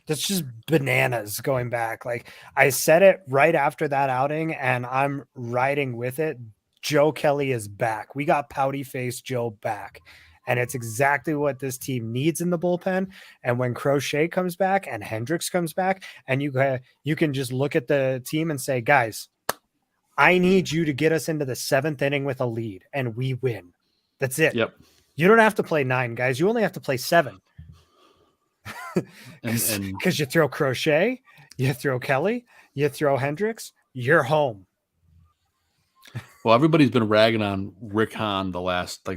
That's just bananas going back. Like I said it right after that outing, and I'm riding with it. Joe Kelly is back. We got pouty face Joe back. And it's exactly what this team needs in the bullpen. And when Crochet comes back and Hendriks comes back, and you can just look at the team and say, guys, I need you to get us into the 7th inning with a lead, and we win. That's it. Yep. You don't have to play 9, guys. You only have to play 7. and Because you throw Crochet, you throw Kelly, you throw Hendriks, you're home. Well, everybody's been ragging on Rick Hahn the last,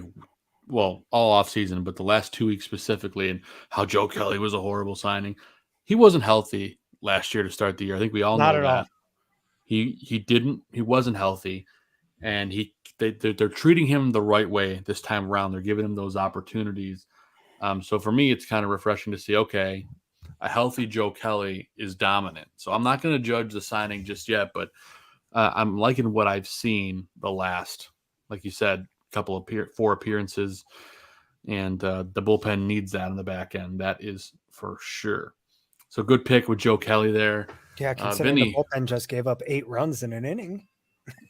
all off season, but the last 2 weeks specifically, and how Joe Kelly was a horrible signing. He wasn't healthy last year to start the year. I think we all know that. Not at all. He wasn't healthy, and they're treating him the right way this time around. They're giving him those opportunities. So for me, it's kind of refreshing to see, okay, a healthy Joe Kelly is dominant. So I'm not going to judge the signing just yet, but I'm liking what I've seen the last, like you said, 4 appearances, and the bullpen needs that on the back end. That is for sure. So good pick with Joe Kelly there. Yeah, considering the bullpen just gave up 8 runs in an inning.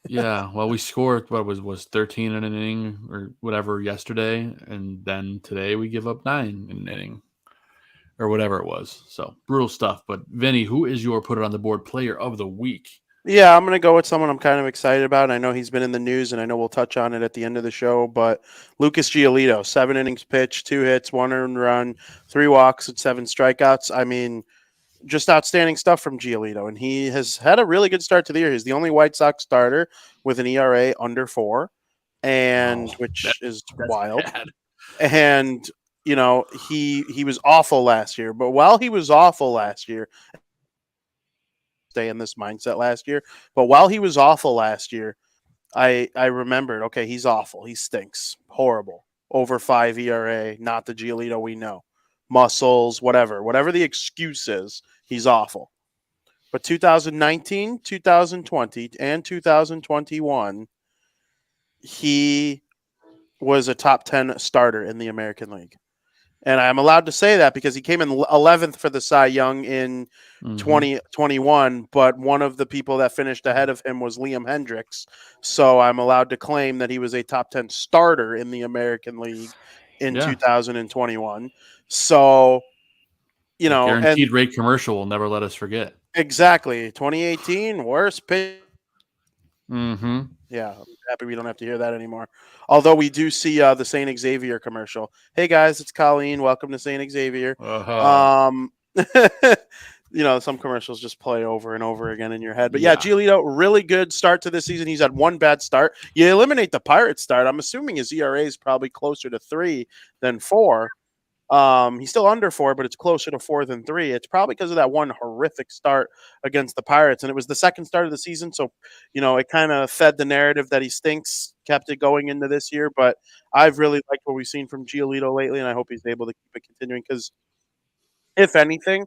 Yeah, well, we scored what was 13 in an inning or whatever yesterday, and then today we give up 9 in an inning or whatever it was. So brutal stuff. But Vinny, who is your put it on the board player of the week? Yeah, I'm going to go with someone I'm kind of excited about. I know he's been in the news, and I know we'll touch on it at the end of the show, but Lucas Giolito, 7 innings pitched, 2 hits, 1 earned run, 3 walks, and 7 strikeouts. I mean, just outstanding stuff from Giolito, and he has had a really good start to the year. He's the only White Sox starter with an ERA under 4, which is wild. Bad. And, he was awful last year, but while he was awful last year, stay in this mindset last year. But while he was awful last year, I remembered, okay, he's awful. He stinks. Horrible. Over 5 ERA, not the Giolito we know. Muscles, whatever the excuse is, he's awful. But 2019, 2020, and 2021, he was a top 10 starter in the American League. And I'm allowed to say that because he came in 11th for the Cy Young in 2021, but one of the people that finished ahead of him was Liam Hendriks. So I'm allowed to claim that he was a top 10 starter in the American League in 2021. So, guaranteed rate commercial will never let us forget. Exactly. 2018, worst pick. Mm-hmm. Yeah, I'm happy we don't have to hear that anymore. Although we do see the St. Xavier commercial. Hey guys, it's Colleen. Welcome to St. Xavier. Some commercials just play over and over again in your head. But yeah, Giolito, really good start to this season. He's had 1 bad start. You eliminate the Pirates start. I'm assuming his ERA is probably closer to 3 than 4. He's still under 4, but it's closer to 4 than 3. It's probably because of that one horrific start against the Pirates, and it was the second start of the season, so it kind of fed the narrative that he stinks, kept it going into this year. But I've really liked what we've seen from Giolito lately, and I hope he's able to keep it continuing. Because if anything,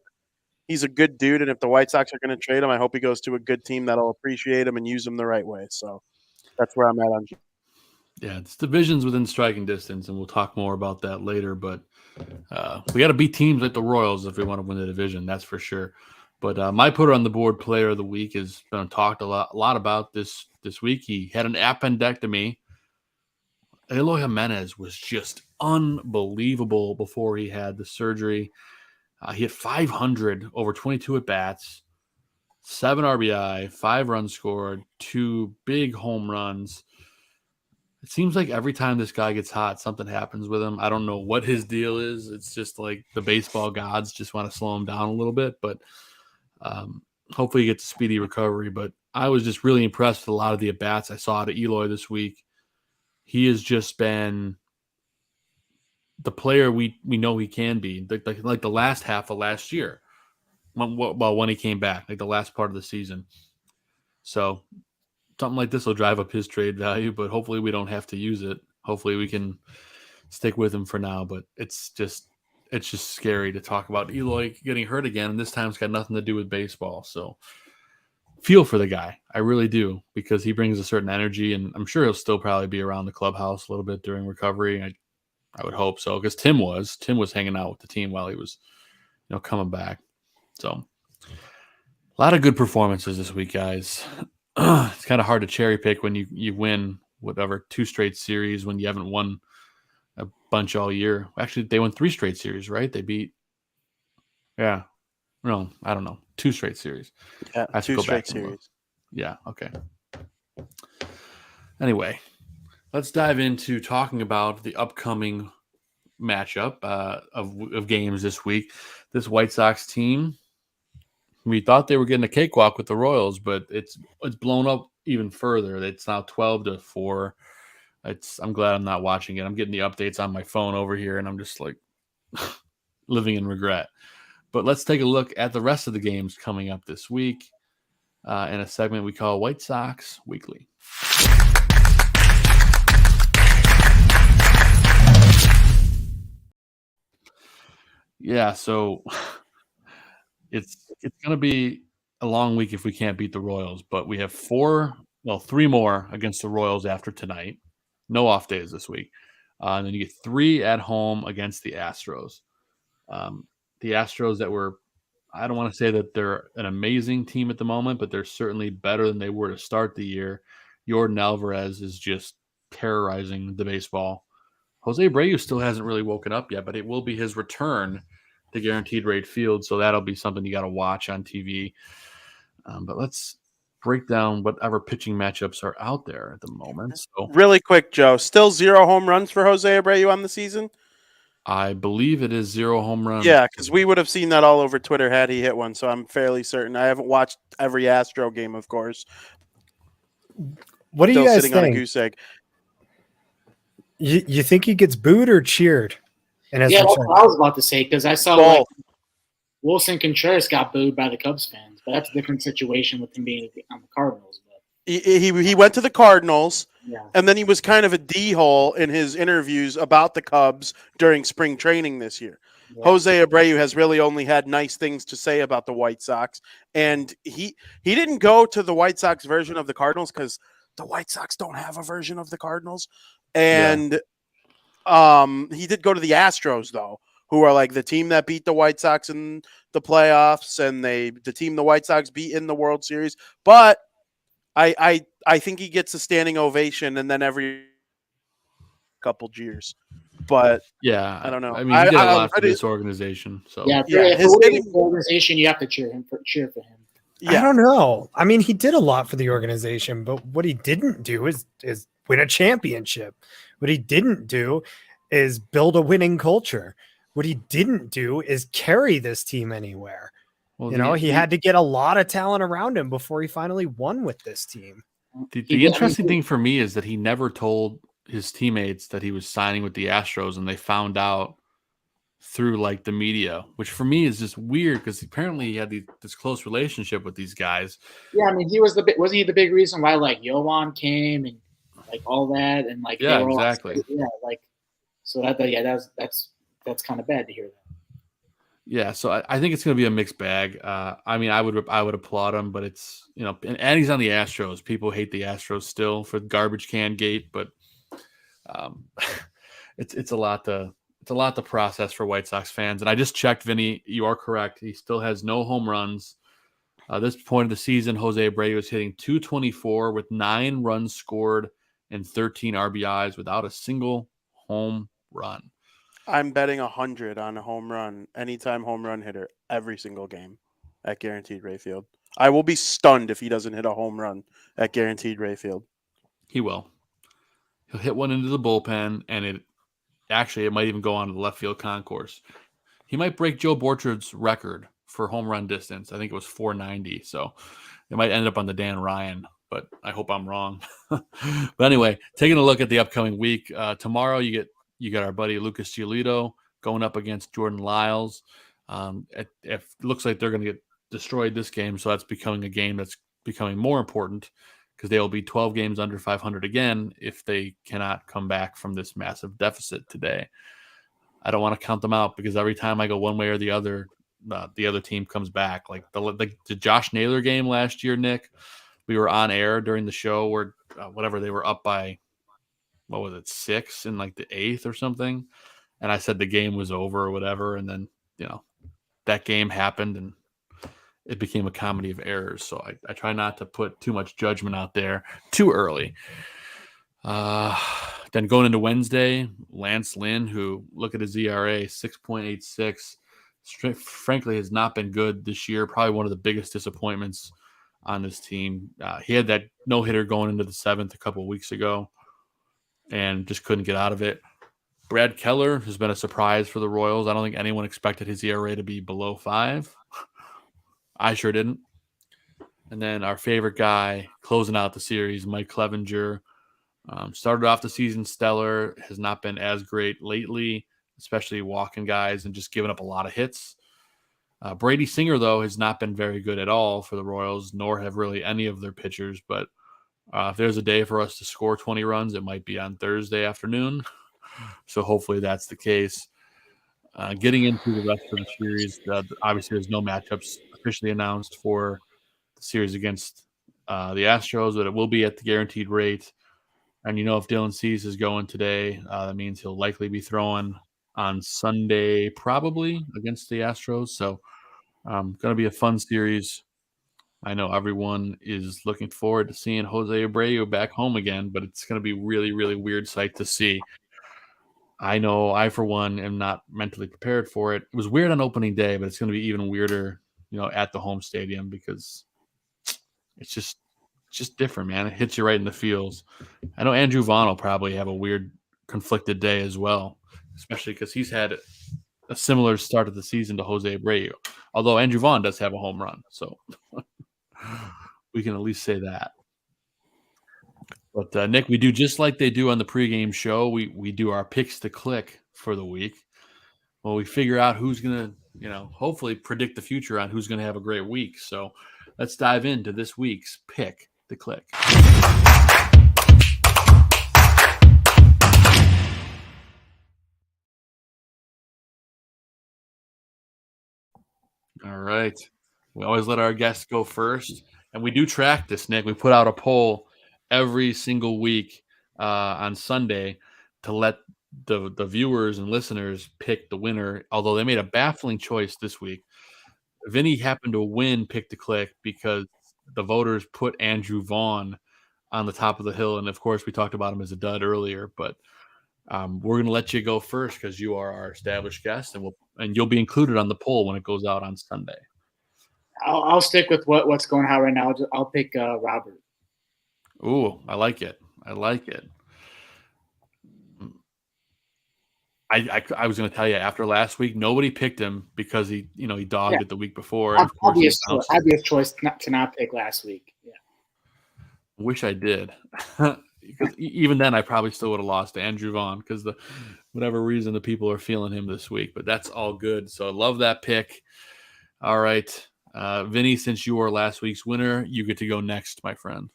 he's a good dude, and if the White Sox are going to trade him, I hope he goes to a good team that'll appreciate him and use him the right way. So that's where I'm at on. Yeah, it's divisions within striking distance, and we'll talk more about that later. But we got to beat teams like the Royals if we want to win the division. That's for sure. But my putter on the board player of the week has been talked a lot about this week. He had an appendectomy. Eloy Jimenez was just unbelievable before he had the surgery. He hit 500 over 22 at bats, 7 RBI, 5 runs scored, 2 big home runs. It seems like every time this guy gets hot, something happens with him. I don't know what his deal is. It's just like the baseball gods just want to slow him down a little bit. But hopefully he gets a speedy recovery. But I was just really impressed with a lot of the at-bats I saw at Eloy this week. He has just been the player we know he can be, like the last half of last year, when he came back, like the last part of the season. So something like this will drive up his trade value, but hopefully we don't have to use it. Hopefully we can stick with him for now, but it's just scary to talk about Eloy getting hurt again, and this time it's got nothing to do with baseball. So feel for the guy. I really do, because he brings a certain energy, and I'm sure he'll still probably be around the clubhouse a little bit during recovery. I would hope so, because Tim was hanging out with the team while he was, coming back. So a lot of good performances this week, guys. It's kind of hard to cherry pick when you win 2 straight series when you haven't won a bunch all year. Actually, they won 3 straight series, right? They beat, I don't know, 2 straight series. Yeah, I have to 2 go straight back and look. series. Yeah, okay. Anyway, let's dive into talking about the upcoming matchup of games this week. This White Sox team, we thought they were getting a cakewalk with the Royals, but it's blown up even further. It's now 12-4. I'm glad I'm not watching it. I'm getting the updates on my phone over here, and I'm just like living in regret. But let's take a look at the rest of the games coming up this week in a segment we call White Sox Weekly. Yeah, so it's going to be a long week if we can't beat the Royals, but we have 3 more against the Royals after tonight. No off days this week. And then you get 3 at home against the Astros. The Astros I don't want to say that they're an amazing team at the moment, but they're certainly better than they were to start the year. Yordan Alvarez is just terrorizing the baseball. Jose Abreu still hasn't really woken up yet, but it will be his return to Guaranteed Rate Field, so that'll be something you got to watch on TV. But let's break down whatever pitching matchups are out there at the moment. So, really quick, Joe, still 0 home runs for Jose Abreu on the season? I believe it is 0 home runs. Yeah, because we would have seen that all over Twitter had he hit one, so I'm fairly certain. I haven't watched every Astro game, of course. What do still you guys sitting think? On a goose egg. You think he gets booed or cheered? That's what I was about to say, because I saw Both. Wilson Contreras got booed by the Cubs fans, but that's a different situation with him being on the Cardinals. But He went to the Cardinals, yeah. And then he was kind of a D-hole in his interviews about the Cubs during spring training this year. Yeah. Jose Abreu has really only had nice things to say about the White Sox, and he didn't go to the White Sox version of the Cardinals because the White Sox don't have a version of the Cardinals. And he did go to the Astros, though, who are like the team that beat the White Sox in the playoffs, and the team the White Sox beat in the World Series. But I think he gets a standing ovation, and then every couple years. But yeah, I don't know. I mean, he did a lot for this organization. So if the organization, you have to cheer for him. Yeah. I don't know. I mean, he did a lot for the organization, but what he didn't do is win a championship. What he didn't do is build a winning culture. What he didn't do is carry this team anywhere. Well, he had to get a lot of talent around him before he finally won with this team. The interesting thing for me is that he never told his teammates that he was signing with the Astros, and they found out through like the media, which for me is just weird because apparently he had this close relationship with these guys. Yeah, I mean, wasn't he the big reason why like Yoan came and like all that and like Yeah, they were exactly. All, yeah, like so that's kind of bad to hear that. Yeah, so I think it's going to be a mixed bag. I mean, I would applaud him, but it's and he's on the Astros. People hate the Astros still for garbage can gate, but it's a lot to process for White Sox fans. And I just checked, Vinny. You are correct. He still has no home runs. This point of the season, Jose Abreu is hitting .224 with 9 runs scored and 13 RBIs without a single home run. I'm betting 100 on a home run, anytime home run hitter, every single game at Guaranteed Rayfield. I will be stunned if he doesn't hit a home run at Guaranteed Rayfield. He will. He'll hit one into the bullpen, and it might even go on to the left field concourse. He might break Joe Borchard's record for home run distance. I think it was 490. So it might end up on the Dan Ryan, but I hope I'm wrong. But anyway, taking a look at the upcoming week, tomorrow you got our buddy Lucas Giolito going up against Jordan Lyles. It looks like they're going to get destroyed this game, so that's becoming a game that's becoming more important because they will be 12 games under 500 again if they cannot come back from this massive deficit today. I don't want to count them out because every time I go one way or the other team comes back. Like the Josh Naylor game last year, Nick, we were on air during the show where they were up by, 6 in like the 8th or something. And I said the game was over or whatever. And then, that game happened and it became a comedy of errors. So I try not to put too much judgment out there too early. Then going into Wednesday, Lance Lynn, who look at his ERA, 6.86, frankly has not been good this year. Probably one of the biggest disappointments on this team. He had that no-hitter going into the 7th a couple of weeks ago and just couldn't get out of it. Brad Keller has been a surprise for the Royals. I don't think anyone expected his ERA to be below 5. I sure didn't. And then our favorite guy closing out the series, Mike Clevenger, started off the season stellar, has not been as great lately, especially walking guys and just giving up a lot of hits. Brady Singer, though, has not been very good at all for the Royals, nor have really any of their pitchers. But if there's a day for us to score 20 runs, it might be on Thursday afternoon. So hopefully that's the case. Getting into the rest of the series, obviously there's no matchups officially announced for the series against the Astros, but it will be at the guaranteed rate. And if Dylan Cease is going today, that means he'll likely be throwing on Sunday, probably against the Astros. So going to be a fun series. I know everyone is looking forward to seeing Jose Abreu back home again, but it's going to be really, really weird sight to see. I know I, for one, am not mentally prepared for it. It was weird on opening day, but it's going to be even weirder, at the home stadium because it's just different, man. It hits you right in the feels. I know Andrew Vaughn will probably have a weird, conflicted day as well, especially because he's had a similar start of the season to Jose Abreu, although Andrew Vaughn does have a home run, so we can at least say that. But, Nick, we do just like they do on the pregame show. We do our picks to click for the week. Well, we figure out who's going to, hopefully predict the future on who's going to have a great week. So let's dive into this week's pick to click. All right. We always let our guests go first. And we do track this, Nick. We put out a poll every single week on Sunday to let the viewers and listeners pick the winner, although they made a baffling choice this week. Vinny happened to win Pick to Click because the voters put Andrew Vaughn on the top of the hill. And, of course, we talked about him as a dud earlier. But we're going to let you go first because you are our established guest, and you'll be included on the poll when it goes out on Sunday. I'll stick with what's going on right now. I'll pick Robert. Ooh, I like it. I was going to tell you after last week, nobody picked him because he dogged it the week before. Obvious choice to not pick last week. Yeah. Wish I did. Even then, I probably still would have lost to Andrew Vaughn because whatever reason the people are feeling him this week, but that's all good. So I love that pick. All right. Vinny, since you were last week's winner, you get to go next, my friend.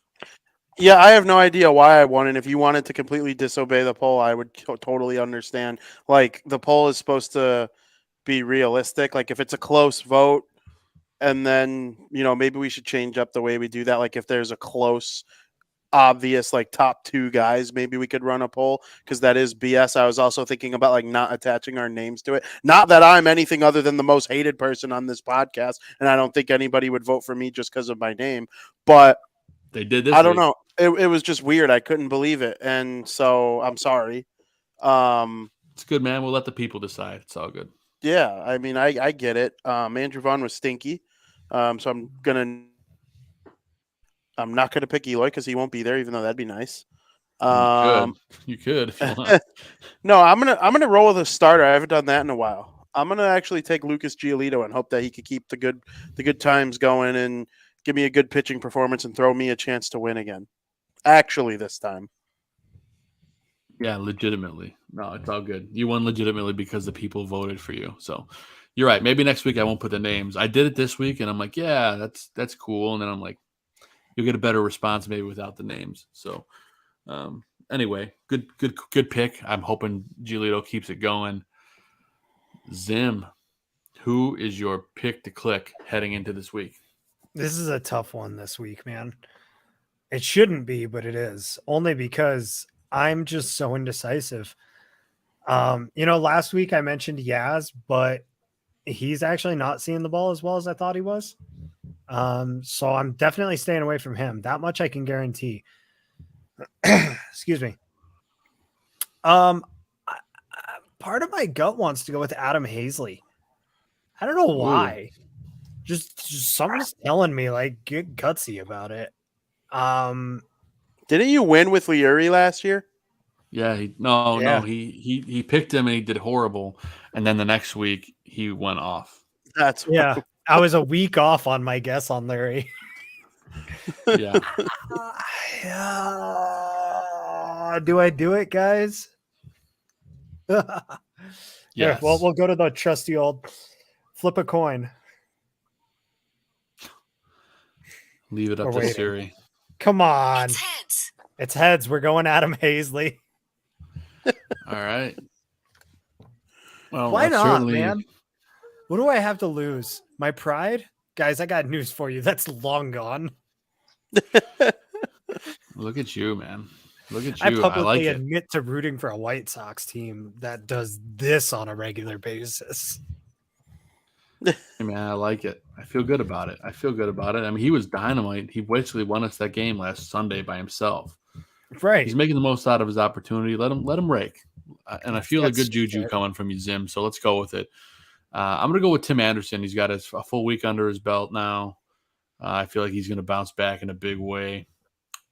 Yeah, I have no idea why I won, and if you wanted to completely disobey the poll, I would totally understand. Like, the poll is supposed to be realistic. Like, if it's a close vote, and then, maybe we should change up the way we do that. Like, if there's a close, obvious, like, top 2 guys, maybe we could run a poll, because that is BS. I was also thinking about, like, not attaching our names to it. Not that I'm anything other than the most hated person on this podcast, and I don't think anybody would vote for me just because of my name, but they did this. I don't know. It was just weird. I couldn't believe it. And so I'm sorry. It's good, man. We'll let the people decide. It's all good. Yeah. I mean, I get it. Andrew Vaughn was stinky. So I'm not going to pick Eloy because he won't be there, even though that'd be nice. You could if you want. No, I'm going to roll with a starter. I haven't done that in a while. I'm going to actually take Lucas Giolito and hope that he could keep the good times going and give me a good pitching performance and throw me a chance to win again. Actually, this time. Yeah, legitimately. No, it's all good. You won legitimately because the people voted for you. So you're right. Maybe next week I won't put the names. I did it this week, and I'm like, yeah, that's cool. And then I'm like, you'll get a better response maybe without the names. So anyway, good pick. I'm hoping Giolito keeps it going. Zim, who is your pick to click heading into this week? This is a tough one this week, man. It shouldn't be, but it is. Only because I'm just so indecisive. Last week I mentioned Yaz, but he's actually not seeing the ball as well as I thought he was. So I'm definitely staying away from him. That much I can guarantee. Excuse me. Part of my gut wants to go with Adam Hazley. I don't know why. Ooh. Just something's telling me, like, get gutsy about it. Didn't you win with Liuri last year? Yeah, he picked him and he did horrible, and then the next week he went off. That's yeah. I was a week off on my guess on Larry. Yeah. Do I do it, guys? Yes. Yeah, well, we'll go to the trusty old flip a coin. Leave it up to Siri. Come on. It's heads. It's heads. We're going Adam Hazley. All right. Well, why not, man? What do I have to lose? My pride? Guys, I got news for you. That's long gone. Look at you, man. Look at you. I publicly like admit to rooting for a White Sox team that does this on a regular basis. Hey, man, I like it. I feel good about it. I mean, he was dynamite. He basically won us that game last Sunday by himself. Right. He's making the most out of his opportunity. Let him rake. And I feel a good juju coming from you, Zim. So let's go with it. I'm going to go with Tim Anderson. He's got a full week under his belt now. I feel like he's going to bounce back in a big way.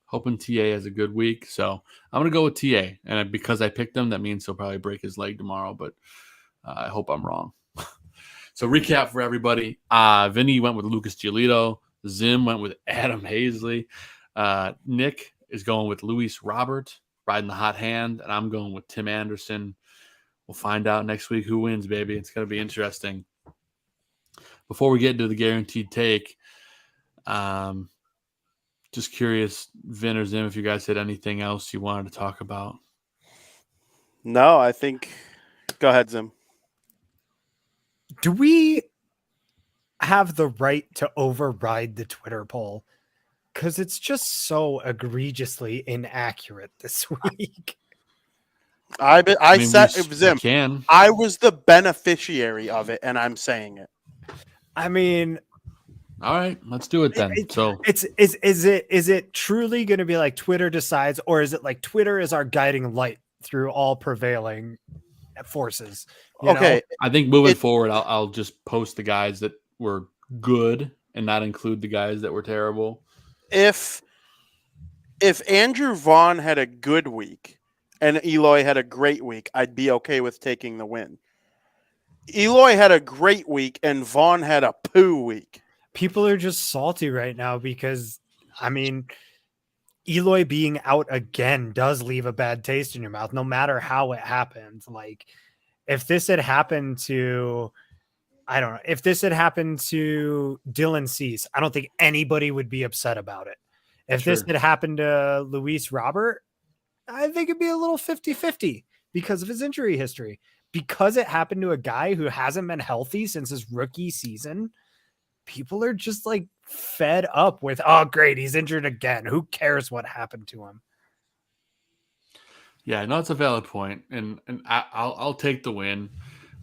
Hoping TA has a good week. So I'm going to go with TA. And because I picked him, that means he'll probably break his leg tomorrow. But I hope I'm wrong. So recap for everybody. Vinny went with Lucas Giolito. Zim went with Adam Hazley. Nick is going with Luis Robert, riding the hot hand. And I'm going with Tim Anderson. We'll find out next week who wins, baby. It's going to be interesting. Before we get into the guaranteed take, just curious, Vin or Zim, if you guys had anything else you wanted to talk about. No, I think – go ahead, Zim. Do we have the right to override the Twitter poll? Because it's just so egregiously inaccurate this week. I said Zim. Can. I was the beneficiary of it, and I'm saying it. I mean, all right, let's do it then. Is it truly going to be like Twitter decides, or is it like Twitter is our guiding light through all prevailing forces? Okay, know? I think moving forward, I'll just post the guys that were good and not include the guys that were terrible. If Andrew Vaughn had a good week and Eloy had a great week, I'd be okay with taking the win. Eloy had a great week and Vaughn had a poo week. People are just salty right now because, I mean, Eloy being out again does leave a bad taste in your mouth, no matter how it happened. Like, if this had happened to, I don't know, if this had happened to Dylan Cease, I don't think anybody would be upset about it. If this had happened to Luis Robert, I think it'd be a little 50-50 because of his injury history. Because it happened to a guy who hasn't been healthy since his rookie season, people are just like fed up with, oh, great, he's injured again. Who cares what happened to him? Yeah, no, it's a valid point, and I'll take the win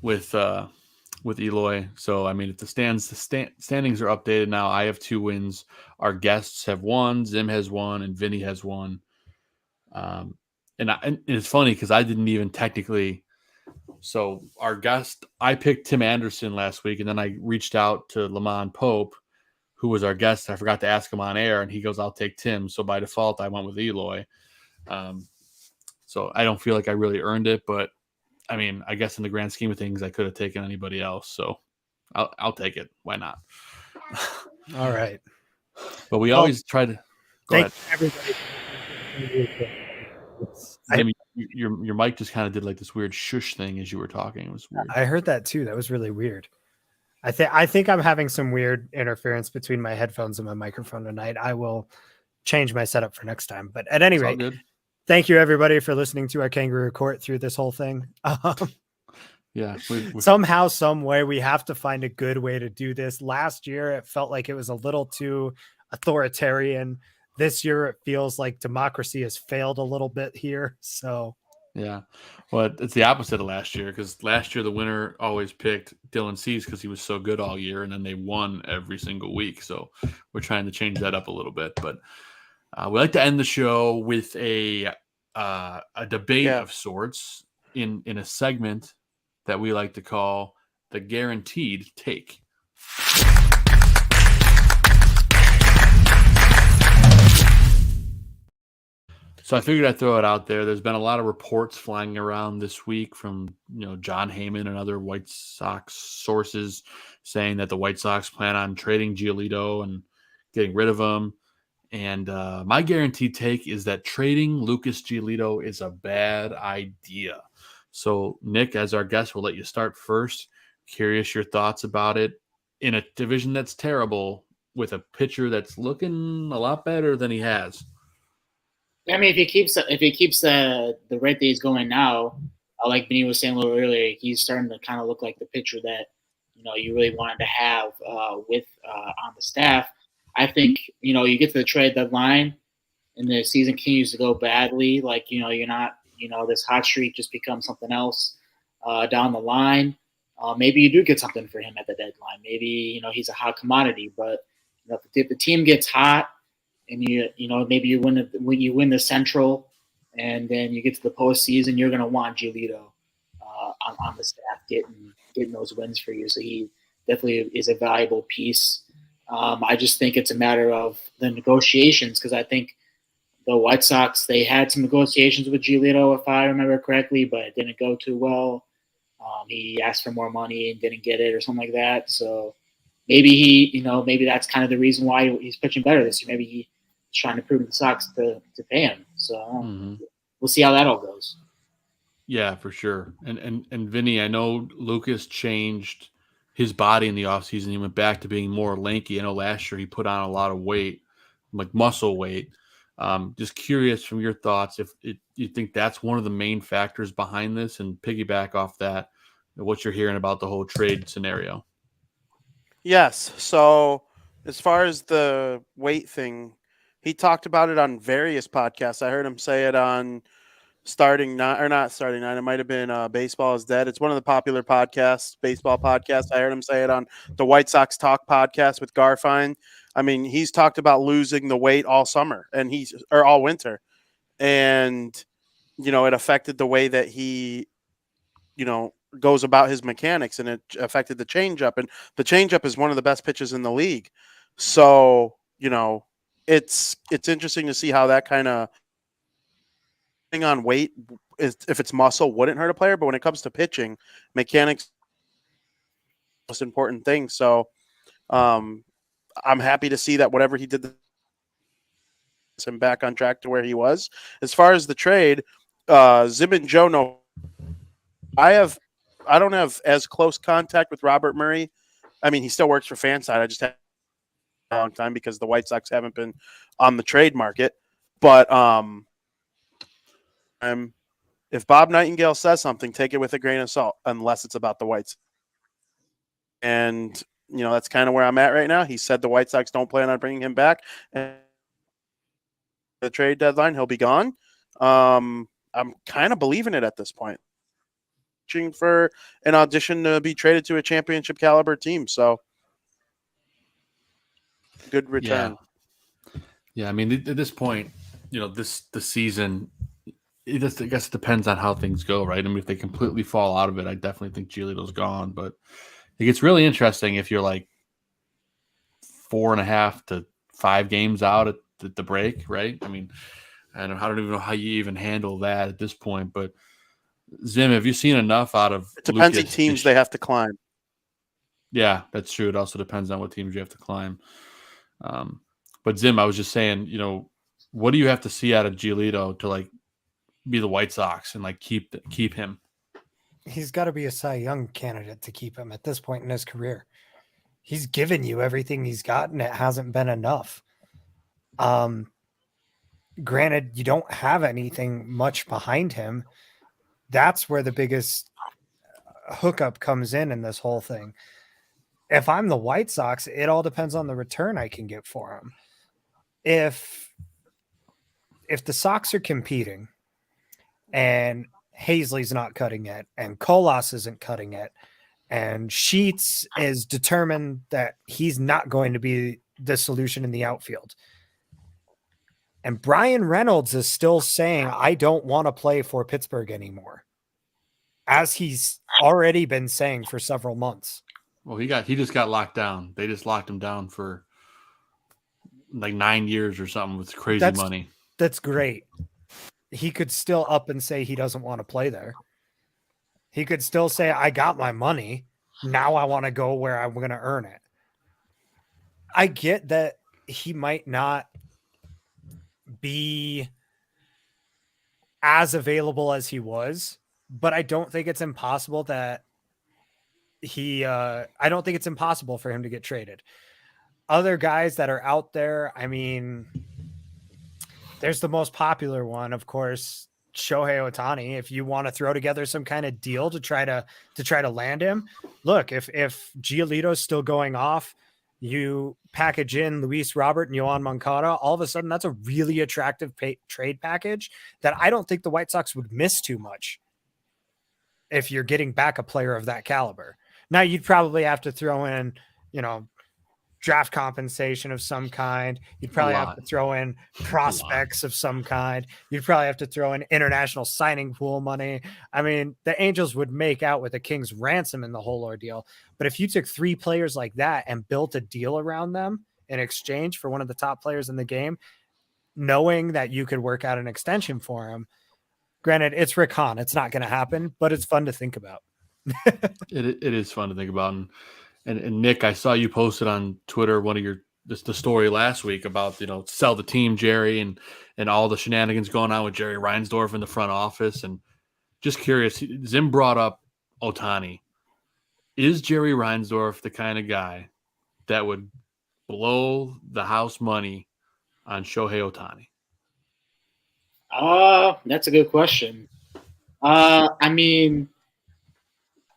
with Eloy. So I mean, if the standings are updated now, I have 2 wins. Our guests have 1, Zim has 1, and Vinny has 1. And it's funny because I didn't even technically. So our guest, I picked Tim Anderson last week, and then I reached out to Lamont Pope, who was our guest. I forgot to ask him on air, and he goes, "I'll take Tim." So by default, I went with Eloy. So I don't feel like I really earned it, but I mean, I guess in the grand scheme of things, I could have taken anybody else. So I'll take it. Why not? All right. But we always try to go ahead. Everybody. Your mic just kind of did like this weird shush thing as you were talking. It was weird. I heard that too. That was really weird. I think I'm having some weird interference between my headphones and my microphone tonight. I will change my setup for next time. But at any rate, thank you everybody for listening to our Kangaroo Court through this whole thing. Yeah. Somehow, some way, we have to find a good way to do this. Last year, it felt like it was a little too authoritarian. This year, it feels like democracy has failed a little bit here. So, yeah. Well, it's the opposite of last year, because last year the winner always picked Dylan Cease because he was so good all year, and then they won every single week. So we're trying to change that up a little bit. But we like to end the show with a debate of sorts in a segment that we like to call the Guaranteed Take. So I figured I'd throw it out there. There's been a lot of reports flying around this week from, John Heyman and other White Sox sources saying that the White Sox plan on trading Giolito and getting rid of him. And my guaranteed take is that trading Lucas Giolito is a bad idea. So, Nick, as our guest, we'll let you start first. Curious your thoughts about it in a division that's terrible with a pitcher that's looking a lot better than he has. I mean, if he keeps the rate that he's going now, like Vinny was saying a little earlier, he's starting to kind of look like the pitcher that you really wanted to have with on the staff. I think you get to the trade deadline and the season continues to go badly. Like you're not this hot streak just becomes something else down the line. Maybe you do get something for him at the deadline. Maybe he's a hot commodity, but if the team gets hot. And maybe you win the Central, and then you get to the postseason, you're going to want Giolito on the staff getting those wins for you. So he definitely is a valuable piece. I just think it's a matter of the negotiations, because I think the White Sox, they had some negotiations with Giolito, if I remember correctly, but it didn't go too well. He asked for more money and didn't get it or something like that. So maybe maybe that's kind of the reason why he's pitching better this year. Maybe he's trying to prove to the Sox to pay him. So we'll see how that all goes. Yeah, for sure. And Vinny, I know Lucas changed his body in the offseason. He went back to being more lanky. I know last year he put on a lot of weight, like muscle weight. Just curious from your thoughts if you think that's one of the main factors behind this, and piggyback off that, what you're hearing about the whole trade scenario. Yes. So as far as the weight thing, he talked about it on various podcasts. I heard him say it on Starting Nine, or not Starting Nine. It might have been Baseball is Dead. It's one of the popular podcasts, baseball podcasts. I heard him say it on the White Sox Talk podcast with Garfine. I mean, he's talked about losing the weight all summer or all winter. And, it affected the way that he, goes about his mechanics, and it affected the changeup. And the changeup is one of the best pitches in the league. So, it's interesting to see how that kind of thing on weight, if it's muscle, wouldn't hurt a player. But when it comes to pitching, mechanics most important thing. So I'm happy to see that whatever he did him back on track to where he was. As far as the trade, Zim and Joe know I don't have as close contact with Robert Murray. I mean, he still works for Fanside. I just had a long time because the White Sox haven't been on the trade market. But if Bob Nightingale says something, take it with a grain of salt, unless it's about the White Sox. And, that's kind of where I'm at right now. He said the White Sox don't plan on bringing him back. And the trade deadline, he'll be gone. I'm kind of believing it at this point. For an audition to be traded to a championship caliber team. So good return. Yeah. I mean, at this point, the season, I guess it depends on how things go, right? I mean, if they completely fall out of it, I definitely think Giolito's gone. But it gets really interesting if you're like 4.5 to 5 games out at the break, right? I mean, I don't even know how you even handle that at this point. But Zim, have you seen enough out of it? Depends Lucas? on teams they have to climb. Yeah, that's true. It also depends on what teams you have to climb. But Zim, I was just saying, what do you have to see out of Giolito to like be the White Sox and like keep him? He's got to be a Cy Young candidate to keep him at this point in his career. He's given you everything he's got, and it hasn't been enough. Granted, you don't have anything much behind him. That's where the biggest hookup comes in this whole thing. If I'm the White Sox, it all depends on the return I can get for him. If the Sox are competing and Hazley's not cutting it and Colas isn't cutting it and Sheets is determined that he's not going to be the solution in the outfield, and Brian Reynolds is still saying, I don't want to play for Pittsburgh anymore, as he's already been saying for several months. Well, he just got locked down. They just locked him down for like 9 years or something with crazy money. That's great. He could still up and say he doesn't want to play there. He could still say, I got my money. Now I want to go where I'm going to earn it. I get that he might not be as available as he was, but I don't think it's impossible that I don't think it's impossible for him to get traded. Other guys that are out there, I mean, there's the most popular one, of course, Shohei Ohtani. If you want to throw together some kind of deal to try to land him, look, if Giolito's still going off, you package in Luis Robert and Yoan Moncada, all of a sudden that's a really attractive trade package that I don't think the White Sox would miss too much if you're getting back a player of that caliber. Now, you'd probably have to throw in, draft compensation of some kind. You'd probably have to throw in prospects of some kind. You'd probably have to throw in international signing pool money. I mean, the Angels would make out with a king's ransom in the whole ordeal. But if you took 3 players like that and built a deal around them in exchange for one of the top players in the game, knowing that you could work out an extension for him, granted, it's Rick Hahn. It's not going to happen, but it's fun to think about. It is fun to think about. And Nick, I saw you posted on Twitter the story last week about, sell the team, Jerry, and all the shenanigans going on with Jerry Reinsdorf in the front office. And just curious, Zim brought up Ohtani. Is Jerry Reinsdorf the kind of guy that would blow the house money on Shohei Ohtani? That's a good question. I mean,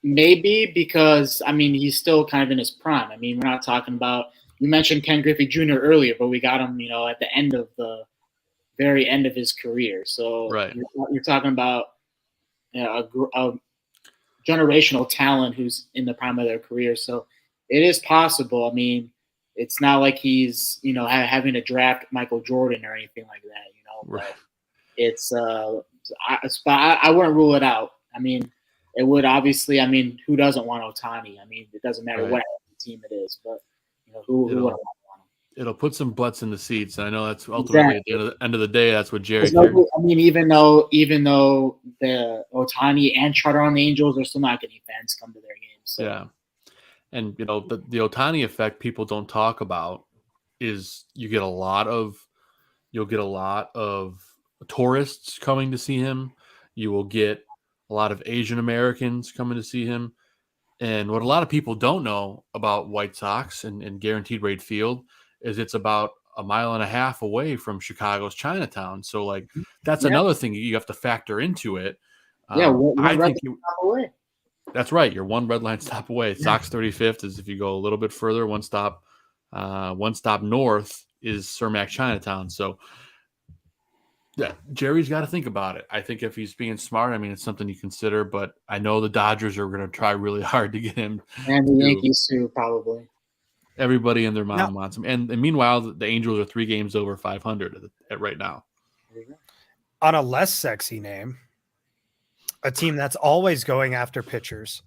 maybe, because he's still kind of in his prime. I mean, we're not talking about, you mentioned Ken Griffey Jr. earlier, but we got him, at the end of the very end of his career. So right. You're talking about a generational talent who's in the prime of their career. So it is possible. I mean, it's not like he's, having to draft Michael Jordan or anything like that, Right. But it's, I wouldn't rule it out. I mean, it would obviously, who doesn't want Ohtani? I mean, it doesn't matter what team it is, but who wouldn't want him? It'll put some butts in the seats. And I know that's ultimately at the end of the day, that's what Jerry. Even though the Ohtani and Trout on the Angels are still not getting fans come to their games. So. Yeah. And, the Ohtani effect people don't talk about is you get a lot of You'll get a lot of tourists coming to see him. You will get a lot of Asian Americans coming to see him. And what a lot of people don't know about White Sox and Guaranteed Rate Field is it's about a mile and a half away from Chicago's Chinatown. So, like, that's another thing you have to factor into it. I think away. That's right. You're one red line stop away. Sox 35th is if you go a little bit further, one stop north is Cermak Chinatown. So, yeah, Jerry's got to think about it. I think if he's being smart, I mean, it's something you consider, but I know the Dodgers are going to try really hard to get him. And the Yankees too, probably. Everybody and their mom wants him. And meanwhile, the Angels are 3 games over 500 at right now. On a less sexy name, a team that's always going after pitchers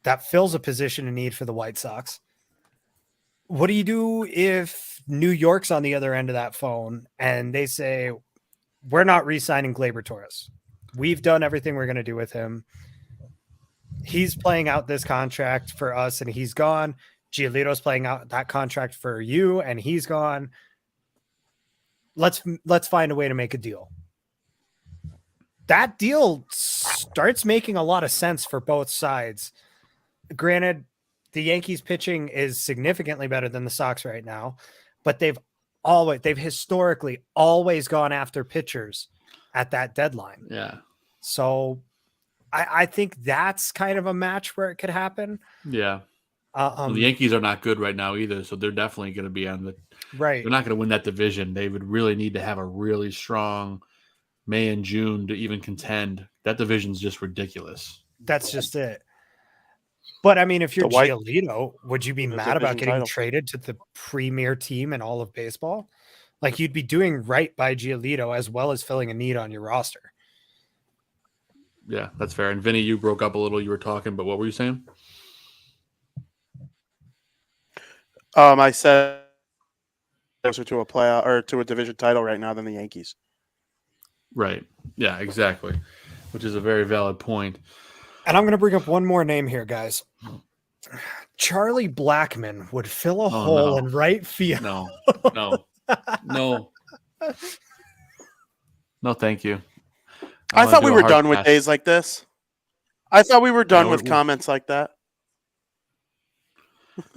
that fills a position of need for the White Sox. What do you do if New York's on the other end of that phone and they say, we're not re-signing Gleyber Torres. We've done everything we're going to do with him. He's playing out this contract for us and he's gone. Giolito's playing out that contract for you and he's gone. Let's find a way to make a deal. That deal starts making a lot of sense for both sides. Granted, the Yankees pitching is significantly better than the Sox right now, but they've historically always gone after pitchers at that deadline. Yeah. So I think that's kind of a match where it could happen. Yeah. The Yankees are not good right now either, so they're definitely going to be on the right. They're not going to win that division. They would really need to have a really strong May and June to even contend. That division's just ridiculous. That's just it. But I mean, if you're Giolito, would you be mad about getting traded to the premier team in all of baseball? Like, you'd be doing right by Giolito as well as filling a need on your roster. Yeah, that's fair. And Vinny, you broke up a little. You were talking, but what were you saying? I said closer to a playoff or to a division title right now than the Yankees. Right. Yeah, exactly. Which is a very valid point. And I'm going to bring up one more name here, guys. Charlie Blackmon would fill a hole in right field. No, thank you. I thought we were done with days like this. I thought we were done with comments like that.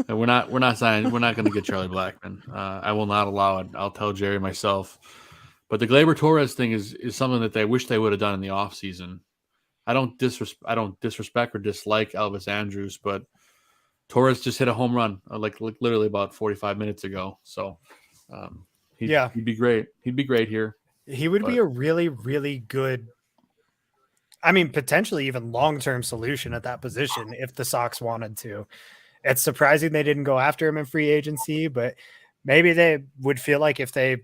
We're not signing. We're not going to get Charlie Blackmon. I will not allow it. I'll tell Jerry myself. But the Gleyber Torres thing is something that they wish they would have done in the offseason. I don't disrespect or dislike Elvis Andrus, but Torres just hit a home run like literally about 45 minutes ago. So he'd be great. He'd be great here. He would be a really, really good, I mean, potentially even long-term solution at that position if the Sox wanted to. It's surprising they didn't go after him in free agency, but maybe they would feel like if they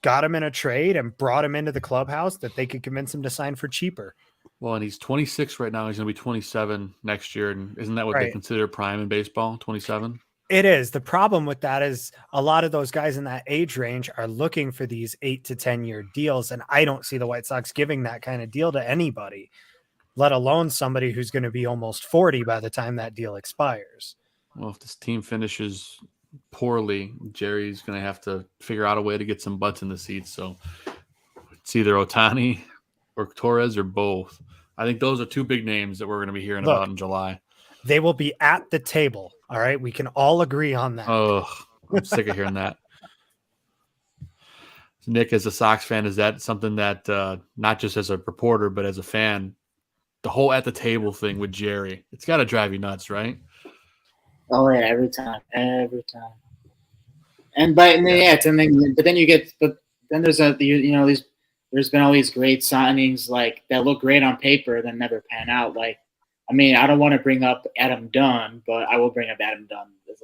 got him in a trade and brought him into the clubhouse that they could convince him to sign for cheaper. Well, and he's 26 right now. He's going to be 27 next year. And isn't that what they consider prime in baseball, 27? It is. The problem with that is a lot of those guys in that age range are looking for these 8 to 10 year deals. And I don't see the White Sox giving that kind of deal to anybody, let alone somebody who's going to be almost 40 by the time that deal expires. Well, if this team finishes poorly, Jerry's going to have to figure out a way to get some butts in the seats. So it's either Ohtani or Torres or both. I think those are 2 big names that we're going to be hearing about in July. They will be at the table. All right. We can all agree on that. Oh, I'm sick of hearing that. Nick, as a Sox fan, is that something that not just as a reporter, but as a fan, the whole at the table thing with Jerry, it's got to drive you nuts, right? Oh yeah, every time. And but then there's there's been all these great signings like that look great on paper that never pan out. Like, I mean, I don't want to bring up Adam Dunn, but I will bring up Adam Dunn. It's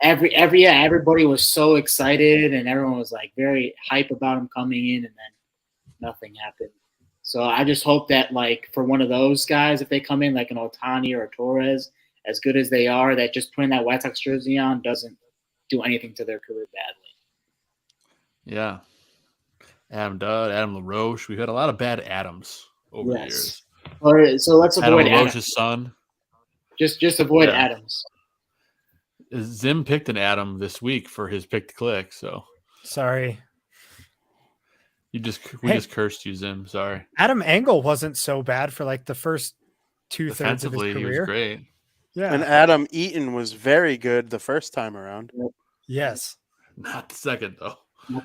everybody was so excited and everyone was like very hype about him coming in, and then nothing happened. So I just hope that, like, for one of those guys, if they come in like an Ohtani or a Torres, as good as they are, that just putting that White Sox jersey on doesn't do anything to their career badly. Yeah. Adam Dunn, Adam LaRoche. We've had a lot of bad Adams over the years. So let's avoid Adam LaRoche's son. Just avoid Adams. Zim picked an Adam this week for his pick to click. So Sorry. we just cursed you, Zim. Sorry. Adam Engel wasn't so bad for like the first 2/3 of his Defensively, career. he was great. Yeah. And Adam Eaton was very good the first time around. Yes. Not the second though. No.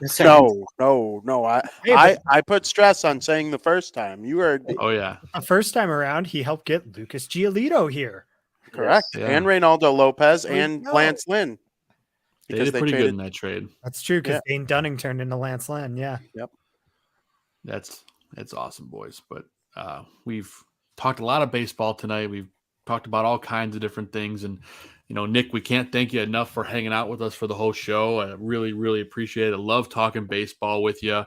Hey, I put stress on saying the first time. You heard Oh yeah. the first time around, he helped get Lucas Giolito here. correct. Yes. Yeah. And Reynaldo Lopez There we and go. Lance Lynn. They did pretty good in that trade. That's true because Dane Dunning turned into Lance Lynn. Yeah. Yep. That's awesome, boys. But we've talked a lot of baseball tonight. We've talked about all kinds of different things. And, Nick, we can't thank you enough for hanging out with us for the whole show. I really, really appreciate it. I love talking baseball with you.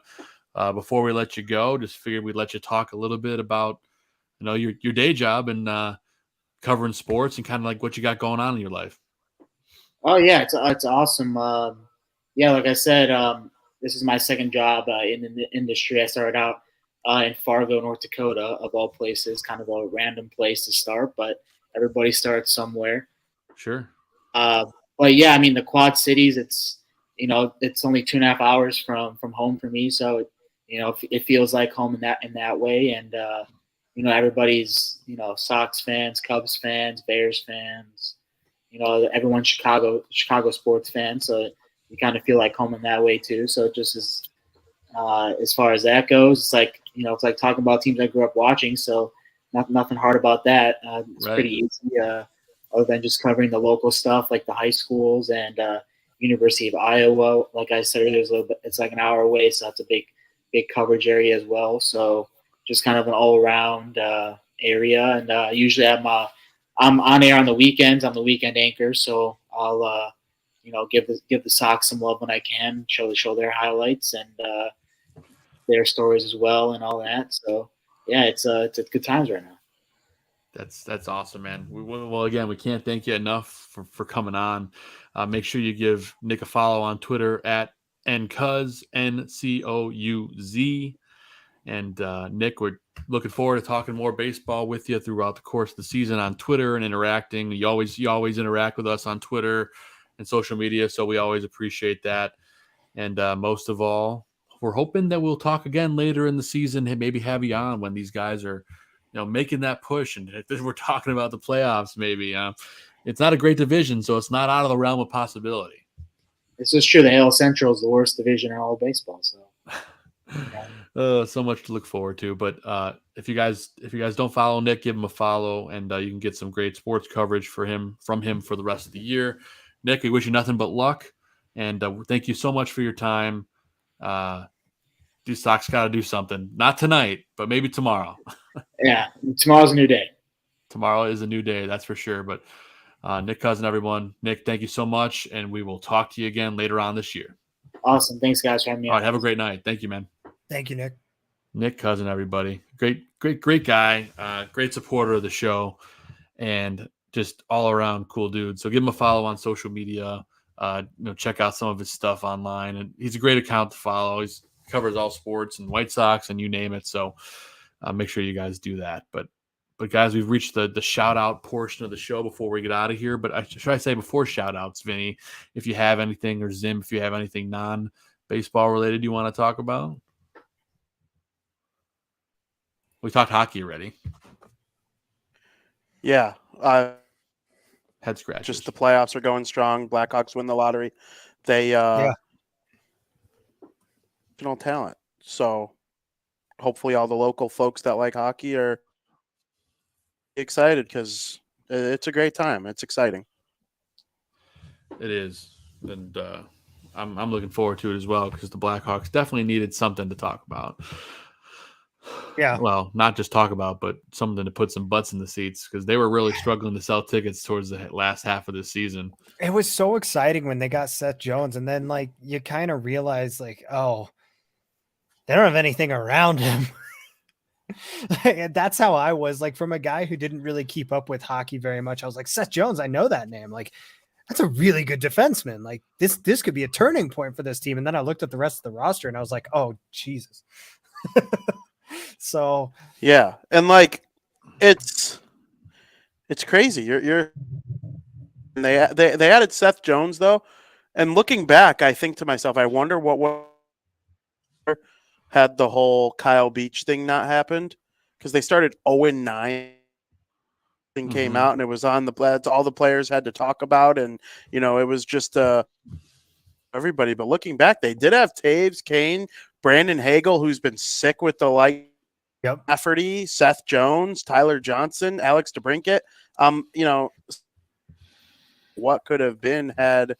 Before we let you go, just figured we'd let you talk a little bit about, your day job and covering sports and kind of like what you got going on in your life. Oh yeah, it's awesome. Like I said, this is my second job in the industry. I started out in Fargo, North Dakota, of all places, kind of a random place to start, but everybody starts somewhere. Sure. But yeah, I mean the Quad Cities. It's only 2.5 hours from home for me, so it feels like home in that way. And everybody's Sox fans, Cubs fans, Bears fans. Everyone's Chicago sports fans, so you kind of feel like home in that way too. So just as far as that goes, it's like it's like talking about teams I grew up watching. So nothing hard about that. It's right. Pretty easy, other than just covering the local stuff like the high schools and University of Iowa. Like I said, it's like an hour away, so that's a big coverage area as well. So just kind of an all around area, and usually I'm on air on the weekends. I'm the weekend anchor, so I'll give the Sox some love when I can, show their highlights and their stories as well and all that. So yeah, it's good times right now. That's awesome, man. Well, again, we can't thank you enough for coming on. Make sure you give Nick a follow on Twitter at ncouz, NCOUZ. And Nick, we're looking forward to talking more baseball with you throughout the course of the season on Twitter and interacting. You always interact with us on Twitter and social media, so we always appreciate that. And most of all, we're hoping that we'll talk again later in the season and maybe have you on when these guys are, making that push. And if we're talking about the playoffs, maybe it's not a great division, so it's not out of the realm of possibility. It's just true. The AL Central is the worst division in all of baseball. So. So much to look forward to. But if you guys don't follow Nick, give him a follow, and you can get some great sports coverage from him for the rest of the year. Nick, we wish you nothing but luck, and thank you so much for your time. These Sox got to do something. Not tonight, but maybe tomorrow. Yeah, tomorrow's a new day. Tomorrow is a new day, that's for sure. But Nick Couzin, everyone. Nick, thank you so much, and we will talk to you again later on this year. Awesome. Thanks, guys, for having me. All right, have a great night. Thank you, man. Thank you, Nick. Nick Couzin, everybody. Great guy. Great supporter of the show, and just all around cool dude. So give him a follow on social media. Check out some of his stuff online, and he's a great account to follow. He covers all sports and White Sox and you name it. So make sure you guys do that. But guys, we've reached the shout out portion of the show before we get out of here. But should I say before shout outs, Vinny, if you have anything, or Zim, if you have anything non-baseball related you want to talk about? We talked hockey already. Yeah. Head scratch. Just the playoffs are going strong. Blackhawks win the lottery. They talent. So hopefully all the local folks that like hockey are excited because it's a great time. It's exciting. It is. And I'm looking forward to it as well because the Blackhawks definitely needed something to talk about. Yeah. Well, not just talk about, but something to put some butts in the seats because they were really struggling to sell tickets towards the last half of the season. It was so exciting when they got Seth Jones, and then like you kind of realize like, oh, they don't have anything around him. That's how I was, like, from a guy who didn't really keep up with hockey very much. I was like, Seth Jones, I know that name. Like, that's a really good defenseman. Like this could be a turning point for this team. And then I looked at the rest of the roster and I was like, oh, Jesus. So yeah, and like it's crazy. You're they added Seth Jones though, and looking back, I think to myself, I wonder what had the whole Kyle Beach thing not happened, because they started 0-9 and came out and it was on all the players had to talk about, and it was just everybody. But looking back, they did have Taves, Kane, Brandon Hagel, who's been sick with the Lafferty, Seth Jones, Tyler Johnson, Alex DeBrincat. What could have been had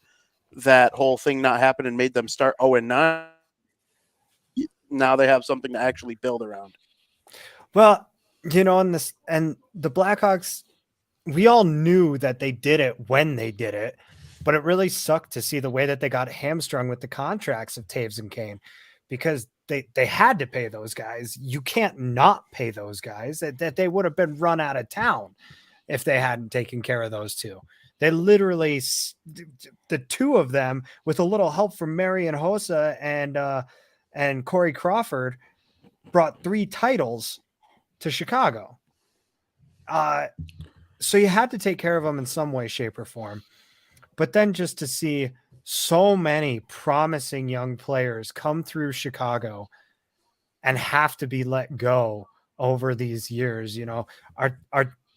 that whole thing not happened and made them start 0-9. Now they have something to actually build around. Well, and the Blackhawks, we all knew that they did it when they did it, but it really sucked to see the way that they got hamstrung with the contracts of Taves and Kane, because they had to pay those guys. You can't not pay those guys. That they would have been run out of town if they hadn't taken care of those two. They literally, the two of them, with a little help from Marian Hossa and Corey Crawford, brought 3 titles to Chicago. So you had to take care of them in some way, shape, or form. But then just to see so many promising young players come through Chicago and have to be let go over these years,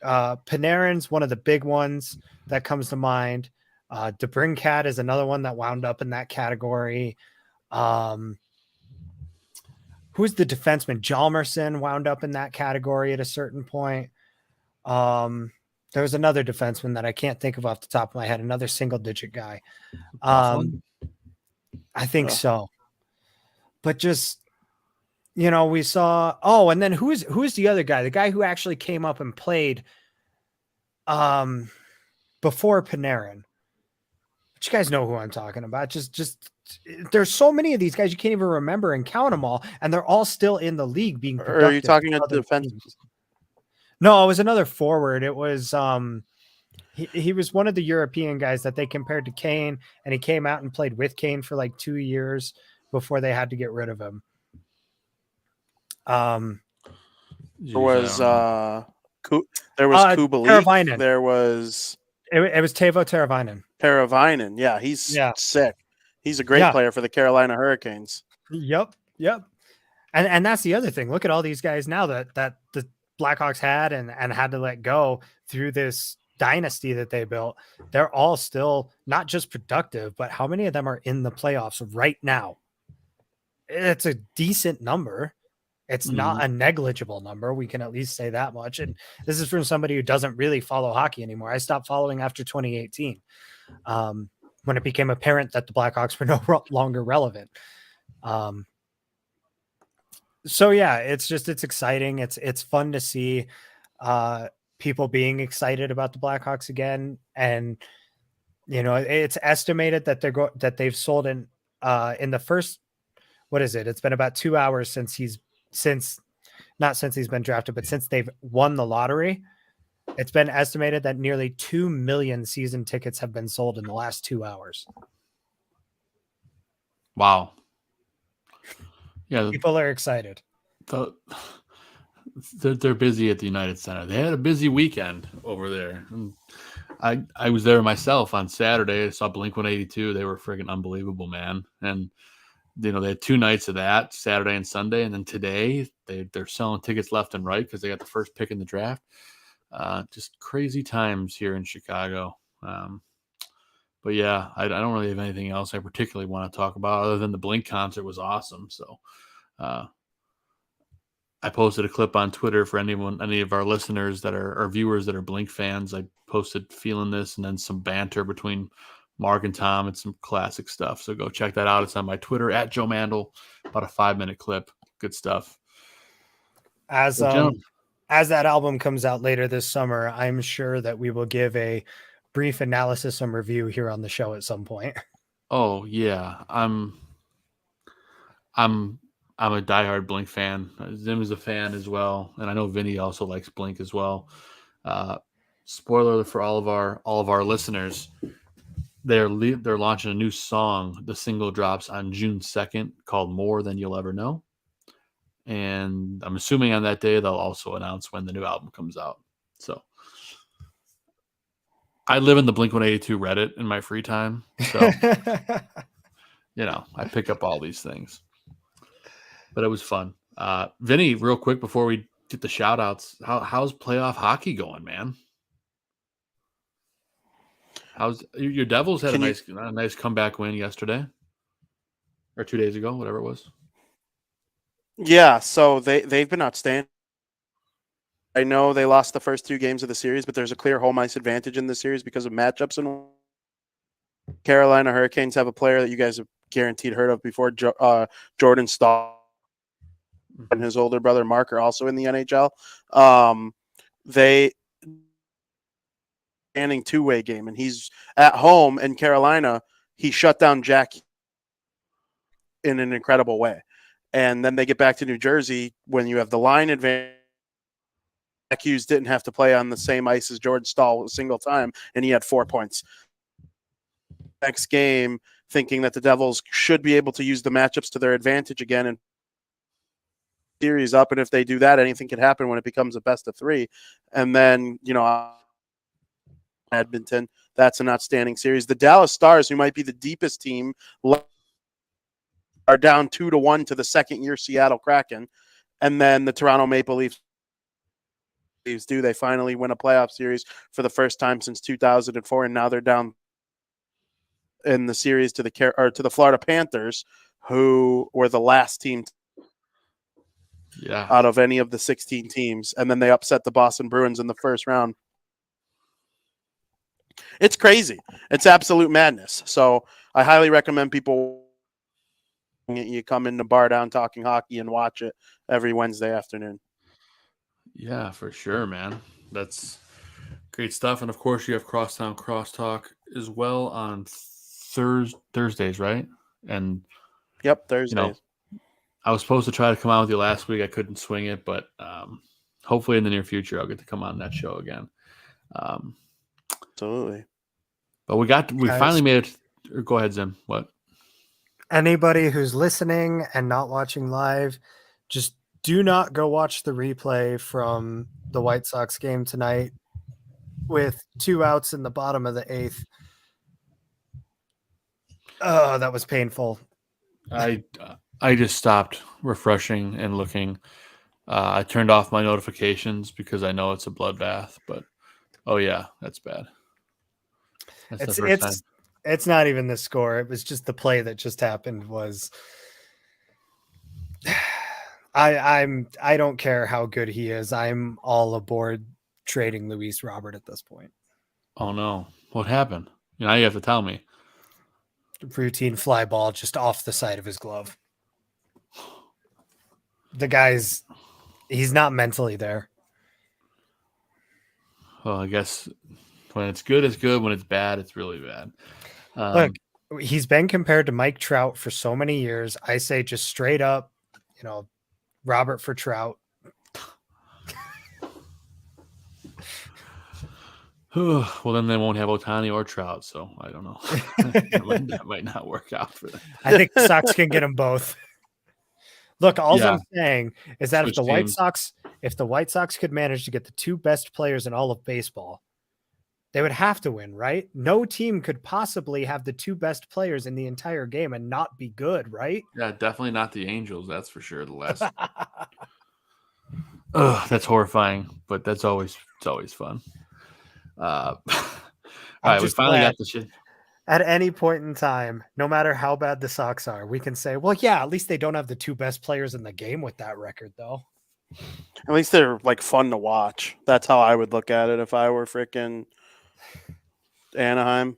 Panarin's one of the big ones that comes to mind. DeBrincat is another one that wound up in that category. Who's the defenseman? Hjalmarsson wound up in that category at a certain point. There was another defenseman that I can't think of off the top of my head, another single-digit guy. I think so. But just, we saw. Oh, and then who's the other guy? The guy who actually came up and played before Panarin. But you guys know who I'm talking about. Just there's so many of these guys you can't even remember and count them all, and they're all still in the league being productive. Or are you talking about the defense? No, it was another forward. It was he was one of the European guys that they compared to Kane, and he came out and played with Kane for like 2 years before they had to get rid of him. There was Kubalik. There was it was Teuvo Teravainen. Teravainen, yeah, he's sick. He's a great player for the Carolina Hurricanes. Yep. And that's the other thing. Look at all these guys now that the Blackhawks had and had to let go through this dynasty that they built. They're all still not just productive, but how many of them are in the playoffs right now? It's a decent number. It's not a negligible number. We can at least say that much. And this is from somebody who doesn't really follow hockey anymore. I stopped following after 2018 when it became apparent that the Blackhawks were no longer relevant. So yeah, it's exciting. It's fun to see people being excited about the Blackhawks again. And, it's estimated that they've sold in the first, what is it? It's been about 2 hours not since he's been drafted, but since they've won the lottery. It's been estimated that nearly 2 million season tickets have been sold in the last 2 hours. Wow. Yeah, people are excited. They're busy at the United Center. They had a busy weekend over there. I was there myself on Saturday. I saw Blink-182. They were friggin' unbelievable, man. And they had 2 nights of that, Saturday and Sunday, and then today they're selling tickets left and right because they got the first pick in the draft. Just crazy times here in Chicago. But yeah, I don't really have anything else I particularly want to talk about other than the Blink concert was awesome. So I posted a clip on Twitter for any of our listeners that are viewers that are Blink fans. I posted Feeling This and then some banter between Mark and Tom and some classic stuff. So go check that out. It's on my Twitter at Joe Mandel, about a 5-minute clip. Good stuff. As that album comes out later this summer, I'm sure that we will give a brief analysis and review here on the show at some point. Oh yeah. I'm a diehard Blink fan. Zim is a fan as well. And I know Vinny also likes Blink as well. Spoiler for all of our listeners. They're launching a new song. The single drops on June 2nd called More Than You'll Ever Know. And I'm assuming on that day, they'll also announce when the new album comes out. So I live in the Blink-182 Reddit in my free time, so I pick up all these things. But it was fun. Vinny, real quick before we get the shout outs, how's playoff hockey going, man? How's your Devils had a nice comeback win yesterday or 2 days ago, whatever it was. Yeah, so they've been outstanding. I know they lost the first 2 games of the series, but there's a clear home ice advantage in the series because of matchups. And Carolina Hurricanes have a player that you guys have guaranteed heard of before, Jordan Stahl, and his older brother Mark are also in the NHL. They standing 2-way game, and he's at home in Carolina. He shut down Jack in an incredible way. And then they get back to New Jersey when you have the line advantage. Jack Hughes didn't have to play on the same ice as Jordan Stahl a single time, and he had 4 points. Next game, thinking that the Devils should be able to use the matchups to their advantage again and series up. And if they do that, anything can happen when it becomes a best of 3. And then, Edmonton, that's an outstanding series. The Dallas Stars, who might be the deepest team, are down 2-1 to the second-year Seattle Kraken. And then the Toronto Maple Leafs they finally win a playoff series for the first time since 2004, and now they're down in the series to the Florida Panthers, who were the last team out of any of the 16 teams, and then they upset the Boston Bruins in the first round. It's crazy. It's absolute madness. So I highly recommend people you come into Bar Down Talking Hockey and watch it every Wednesday afternoon. Yeah, for sure, man. That's great stuff. And of course, you have Crosstown Crosstalk as well on Thursdays, right? And yep, Thursdays. I was supposed to try to come out with you last week. I couldn't swing it, but hopefully in the near future, I'll get to come on that show again. Absolutely. But we finally made it. Go ahead, Zim. What? Anybody who's listening and not watching live, just do not go watch the replay from the White Sox game tonight with 2 outs in the bottom of the 8th. Oh, that was painful. I just stopped refreshing and looking. I turned off my notifications because I know it's a bloodbath, but oh yeah, that's bad. It's not even the score. It was just the play that just happened was I don't care how good he is. I'm all aboard trading Luis Robert at this point. Oh no. What happened? Now you have to tell me. Routine fly ball just off the side of his glove. The he's not mentally there. Well, I guess when it's good, it's good. When it's bad, it's really bad. Look, he's been compared to Mike Trout for so many years. I say just straight up, Robert for Trout. Well, then they won't have Ohtani or Trout, so I don't know. that might not work out for them. I think the Sox can get them both. Look, I'm saying is that if the White Sox could manage to get the 2 best players in all of baseball, they would have to win, right? No team could possibly have the 2 best players in the entire game and not be good, right? Yeah, definitely not the Angels. That's for sure. The last. That's horrifying, but it's always fun. All right, we finally got the shit. At any point in time, no matter how bad the Sox are, we can say, well, yeah, at least they don't have the 2 best players in the game with that record, though. At least they're fun to watch. That's how I would look at it if I were freaking Anaheim.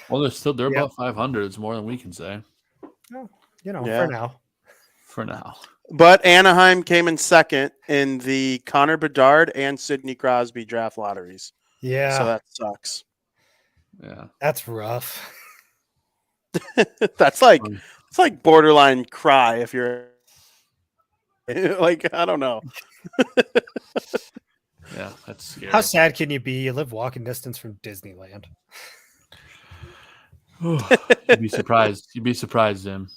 Well, they're about 500. It's more than we can say. Well, for now. For now. But Anaheim came in second in the Connor Bedard and Sidney Crosby draft lotteries. Yeah. So that sucks. Yeah. That's rough. It's like borderline cry if you're I don't know. Yeah, that's scary. How sad can you be? You live walking distance from Disneyland. You'd be surprised. Zim.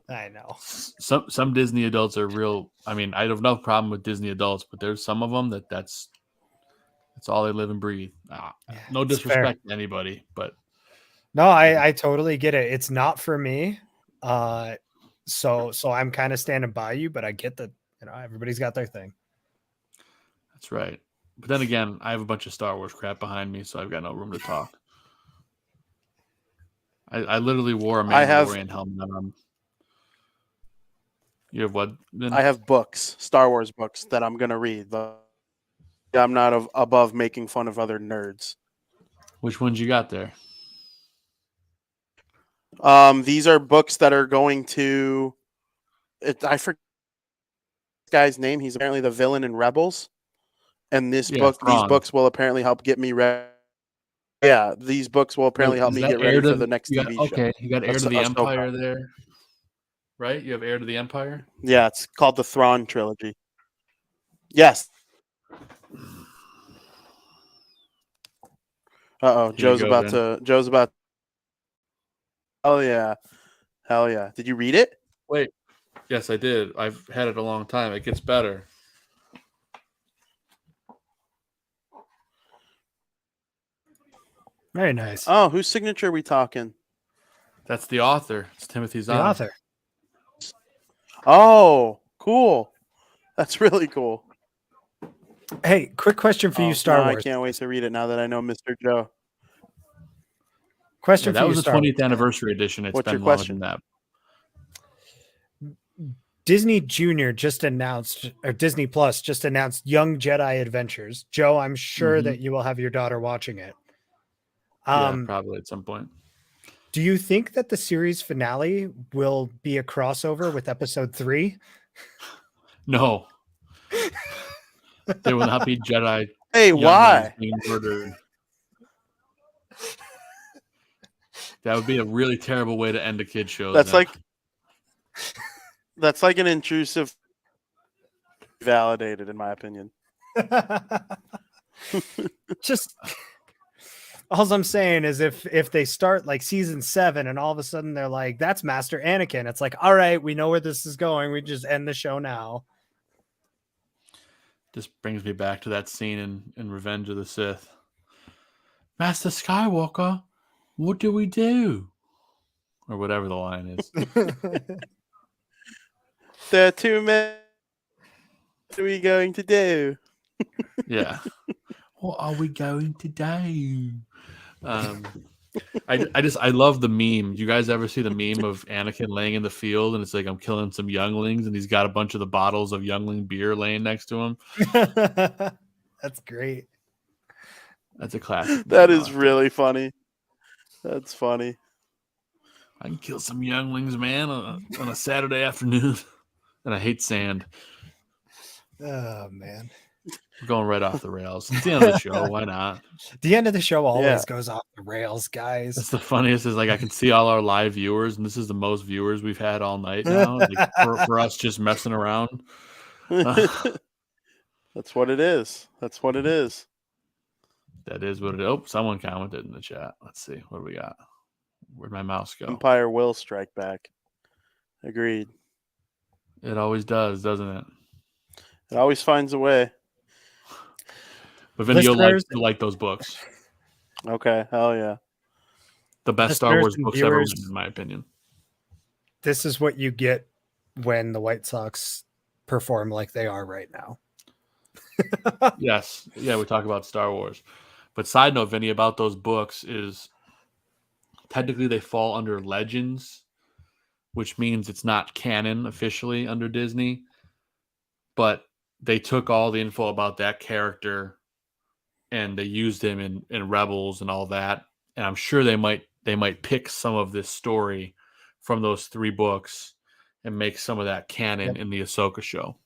I know. Some Disney adults are real. I mean, I have no problem with Disney adults, but there's some of them that's That's all they live and breathe. No disrespect to anybody, but no, I totally get it. It's not for me. So I'm kind of standing by you, but I get that, everybody's got their thing. That's right. But then again, I have a bunch of Star Wars crap behind me, so I've got no room to talk. I literally wore a Mandalorian helmet on. You have what? Then? I have books, Star Wars books that I'm going to read. I'm not above making fun of other nerds. Which ones you got there? These are books that are going to. I forget this guy's name. He's apparently the villain in Rebels, and these books will apparently help get me ready. Yeah, these books will apparently help me get ready for the next TV show. Okay, you got Heir to the Empire there, right? You have Heir to the Empire. Yeah, it's called the Thrawn trilogy. Yes. Joe's about to. Oh yeah, hell yeah! Did you read it? Wait, yes, I did. I've had it a long time. It gets better. Very nice. Oh, whose signature are we talking? That's the author. It's Timothy Zahn. The author. Oh, cool. That's really cool. Hey, quick question for you, Star Wars. I can't wait to read it now that I know Mr. Joe. Question for you, that was the 20th anniversary edition. It's been longer than that. Disney Junior just announced, or Disney Plus just announced Young Jedi Adventures. Joe, I'm sure that you will have your daughter watching it. Yeah, probably at some point. Do you think that the series finale will be a crossover with episode 3? No. There will not be Jedi. Hey, why? Being murdered. That would be a really terrible way to end a kid show. That's like an intrusive validated, in my opinion. Just all I'm saying is if they start like season 7 and all of a sudden they're like, that's Master Anakin, it's like, all right, we know where this is going. We just end the show now. This brings me back to that scene in Revenge of the Sith. Master Skywalker, what do we do? Or whatever the line is. There are 2 men. What are we going to do? Yeah. What are we going to do? I love the meme. You guys ever see the meme of Anakin laying in the field and it's like, I'm killing some younglings, and he's got a bunch of the bottles of youngling beer laying next to him? That's great. That's a classic. That is really funny. That's funny. I can kill some younglings, man, on a Saturday afternoon. And I hate sand. Oh, man. We're going right off the rails. It's the end of the show. Why not? The end of the show always goes off the rails, guys. That's the funniest is, like, I can see all our live viewers, and this is the most viewers we've had all night now. Like, for us just messing around. That's what it is. That's what it is. That is what it is. Oh, someone commented in the chat. Let's see. What do we got? Where'd my mouse go? Empire will strike back. Agreed. It always does, doesn't it? It always finds a way. But Vinny, you'll like those books. Okay, hell yeah. The best Star Wars books ever written, in my opinion. This is what you get when the White Sox perform like they are right now. Yes. Yeah, we talk about Star Wars. But side note, Vinny, about those books is technically they fall under Legends, which means it's not canon officially under Disney. But they took all the info about that character and they used him in Rebels and all that. And I'm sure they might pick some of this story from those 3 books and make some of that canon in the Ahsoka show.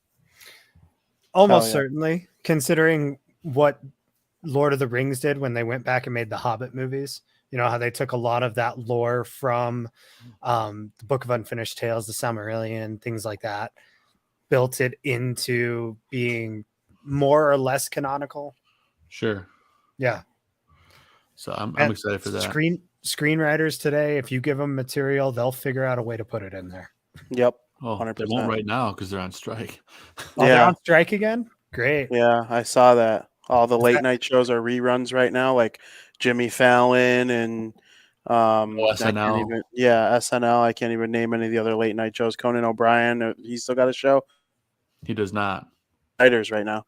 Almost certainly, considering what Lord of the Rings did when they went back and made the Hobbit movies. You know, how they took a lot of that lore from the Book of Unfinished Tales, the Silmarillion, things like that, built it into being more or less canonical. Sure. Yeah. So I'm excited for that. Screenwriters today, if you give them material, they'll figure out a way to put it in there. Yep. Oh, 100%. They won't right now because they're on strike. Oh, they're on strike again? Great. Yeah, I saw that. All the late night shows are reruns right now, like Jimmy Fallon and SNL. SNL. I can't even name any of the other late night shows. Conan O'Brien, he's still got a show. He does not. Writers right now.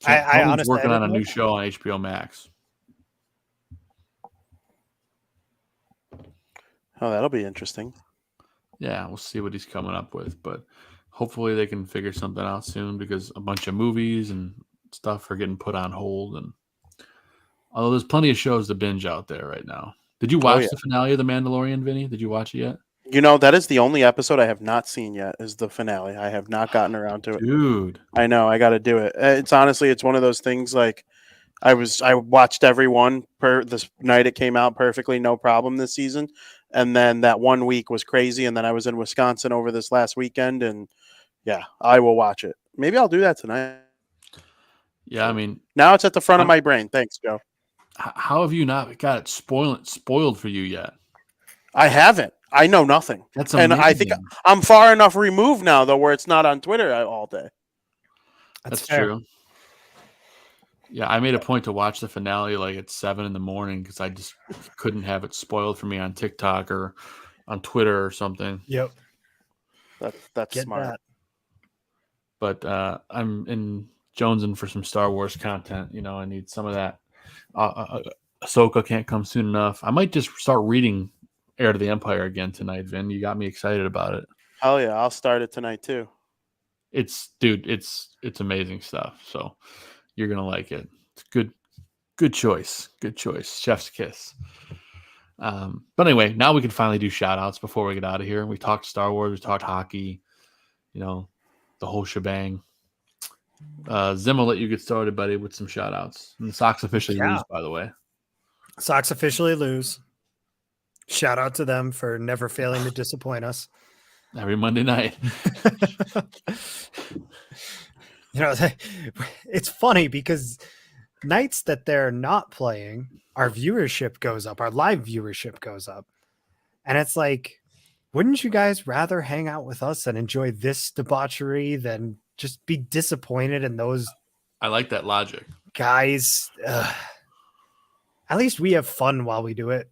I Conan's honestly working on a new show on HBO Max. Oh, that'll be interesting. Yeah, we'll see what he's coming up with, but hopefully they can figure something out soon because a bunch of movies and stuff are getting put on hold. And although there's plenty of shows to binge out there right now. Did you watch the finale of The Mandalorian, Vinny? Did you watch it yet? That is the only episode I have not seen yet is the finale. I have not gotten around to it. Dude. I know. I got to do it. It's one of those things like I watched every one this night it came out perfectly, no problem this season. And then that 1 week was crazy. And then I was in Wisconsin over this last weekend. And yeah, I will watch it. Maybe I'll do that tonight. Yeah, I mean. Now it's at the front of my brain. Thanks, Joe. How have you not got it spoiled for you yet? I haven't. I know nothing. That's amazing. And I think I'm far enough removed now, though, where it's not on Twitter all day. That's true. Yeah, I made a point to watch the finale like at 7 a.m. because I just couldn't have it spoiled for me on TikTok or on Twitter or something. Yep. That's smart. That. But I'm jonesing for some Star Wars content. I need some of that. Ahsoka can't come soon enough. I might just start reading Heir to the Empire again tonight, Vin. You got me excited about it. Hell yeah, I'll start it tonight too. It's amazing stuff. So you're gonna like it. It's good choice. Good choice. Chef's kiss. But anyway, now we can finally do shout outs before we get out of here. We talked Star Wars, we talked hockey, the whole shebang. Zim, will let you get started, buddy, with some shout outs. And the Sox officially lose, by the way. Sox officially lose. Shout out to them for never failing to disappoint us. Every Monday night. It's funny because nights that they're not playing, our viewership goes up, our live viewership goes up. And it's like, wouldn't you guys rather hang out with us and enjoy this debauchery than just be disappointed in those? I like that logic. Guys, at least we have fun while we do it.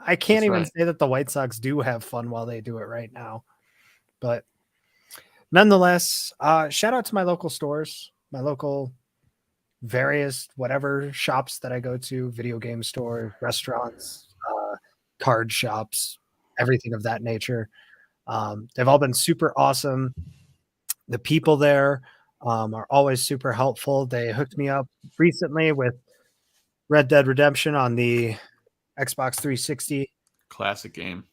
I can't even say that the White Sox do have fun while they do it right now. But nonetheless, shout out to my local stores, my local various whatever shops that I go to, video game store, restaurants, card shops, everything of that nature. They've all been super awesome. The people there are always super helpful. They hooked me up recently with Red Dead Redemption on the Xbox 360. Classic game.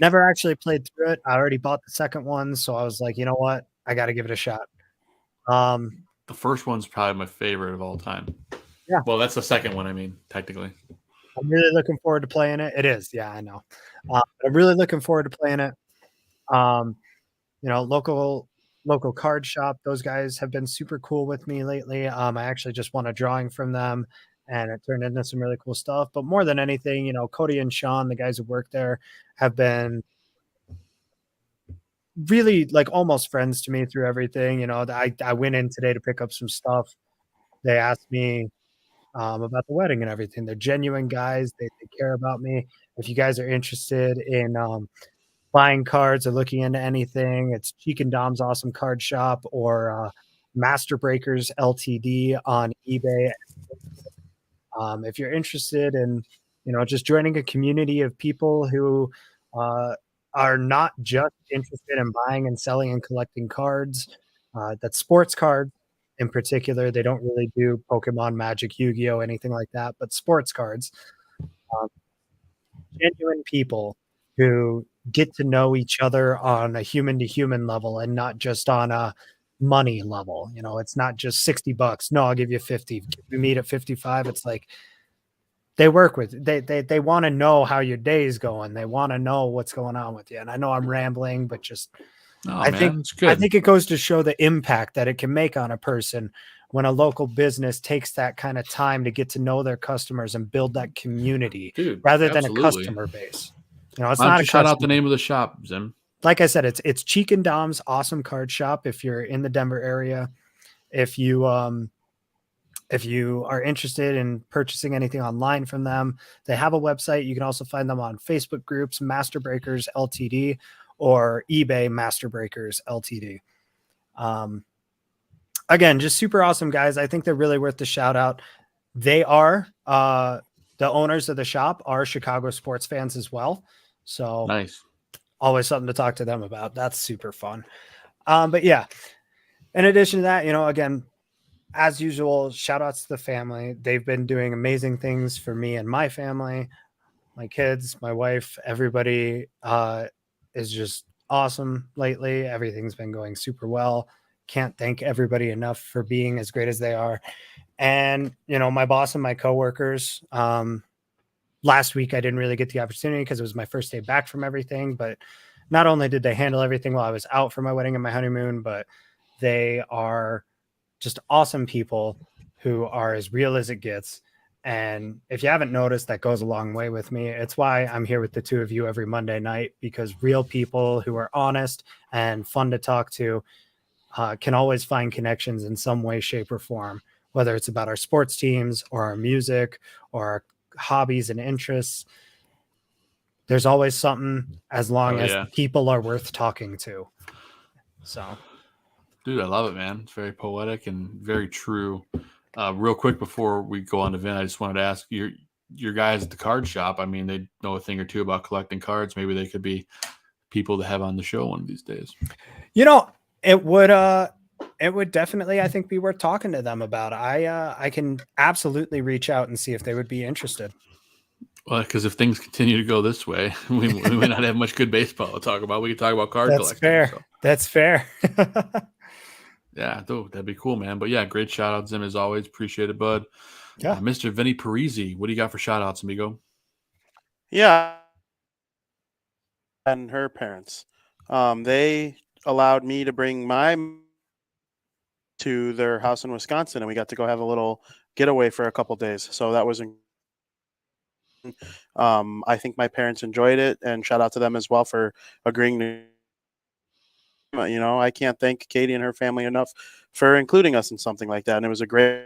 Never actually played through it. I already bought the second one, so I was like, you know what? I got to give it a shot. The first one's probably my favorite of all time. Yeah. Well, that's the second one, I mean, technically. I'm really looking forward to playing it. It is. Yeah, I know. I'm really looking forward to playing it. Local card shop. Those guys have been super cool with me lately. I actually just won a drawing from them, and it turned into some really cool stuff. But more than anything, Cody and Sean, the guys who work there, have been really like almost friends to me through everything. I went in today to pick up some stuff. They asked me about the wedding and everything. They're genuine guys. They care about me. If you guys are interested in buying cards or looking into anything, it's Cheek and Dom's Awesome Card Shop or Master Breakers LTD on eBay. If you're interested in, just joining a community of people who are not just interested in buying and selling and collecting cards, that's sports cards in particular. They don't really do Pokemon, Magic, Yu-Gi-Oh, anything like that, but sports cards. Genuine people who get to know each other on a human-to-human level and not just on a money level. It's not just $60. No, I'll give you 50. We meet at 55. It's like they work with they want to know how your day is going. They want to know what's going on with you. And I know I'm rambling, but just I think it goes to show the impact that it can make on a person when a local business takes that kind of time to get to know their customers and build that community rather than a customer base. It's not a shout out the name of the shop, Zim. Like I said, it's Cheek and Dom's Awesome Card Shop. If you're in the Denver area, if you if you are interested in purchasing anything online from them, they have a website. You can also find them on Facebook groups, Master Breakers Ltd, or eBay Master Breakers Ltd. Again, just super awesome guys. I think they're really worth the shout out. They are the owners of the shop are Chicago sports fans as well. So Nice. Always something to talk to them about. That's super fun. But yeah, in addition to that, again, as usual, shout outs to the family. They've been doing amazing things for me and my family, my kids, my wife, everybody is just awesome lately. Everything's been going super well. Can't thank everybody enough for being as great as they are. And, my boss and my coworkers, last week, I didn't really get the opportunity because it was my first day back from everything, but not only did they handle everything while I was out for my wedding and my honeymoon, but they are just awesome people who are as real as it gets. And if you haven't noticed, that goes a long way with me. It's why I'm here with the two of you every Monday night, because real people who are honest and fun to talk to can always find connections in some way, shape, or form, whether it's about our sports teams or our music or our hobbies and interests. There's always something, as long as people are worth talking to. So, dude, I love it, man. It's very poetic and very true. Real quick before we go on to Vin, I just wanted to ask your guys at the card shop. I mean, they know a thing or two about collecting cards. Maybe they could be people to have on the show one of these days. It would definitely, I think, be worth talking to them about. I can absolutely reach out and see if they would be interested. Well, because if things continue to go this way, we may not have much good baseball to talk about. We can talk about card collecting. Fair. So. That's fair. Yeah, that'd be cool, man. But yeah, great shout out, Zim, as always. Appreciate it, bud. Yeah. Mr. Vinnie Parisi, what do you got for shout outs, amigo? Yeah. And her parents. They allowed me to bring my to their house in Wisconsin, and we got to go have a little getaway for a couple days. So that was I think my parents enjoyed it, and shout out to them as well for agreeing to. I can't thank Katie and her family enough for including us in something like that. And it was a great,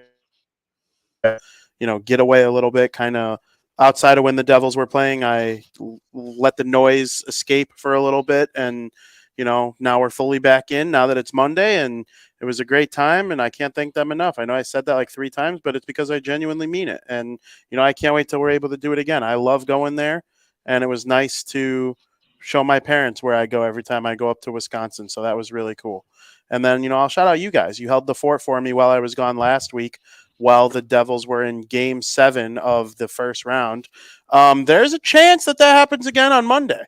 get away a little bit, kind of outside of when the Devils were playing. I let the noise escape for a little bit, and now we're fully back in now that it's Monday, and it was a great time, and I can't thank them enough. I know I said that like 3 times, but it's because I genuinely mean it. And, I can't wait till we're able to do it again. I love going there, and it was nice to show my parents where I go every time I go up to Wisconsin. So that was really cool. And then, I'll shout out you guys. You held the fort for me while I was gone last week, while the Devils were in Game 7 of the first round. There's a chance that happens again on Monday.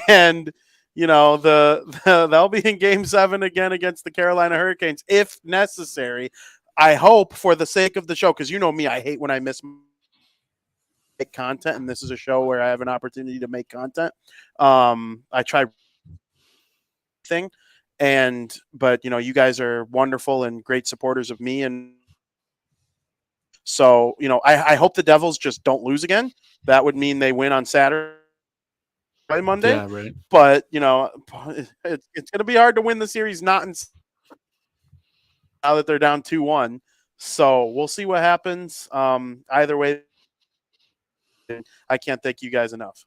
And they'll be in Game 7 again against the Carolina Hurricanes if necessary. I hope, for the sake of the show, because me, I hate when I miss content, and this is a show where I have an opportunity to make content. I try thing, but you guys are wonderful and great supporters of me, and so I hope the Devils just don't lose again. That would mean they win on Saturday. By Monday, yeah, right. But it's going to be hard to win the series now that they're down 2-1. So we'll see what happens. Either way, I can't thank you guys enough.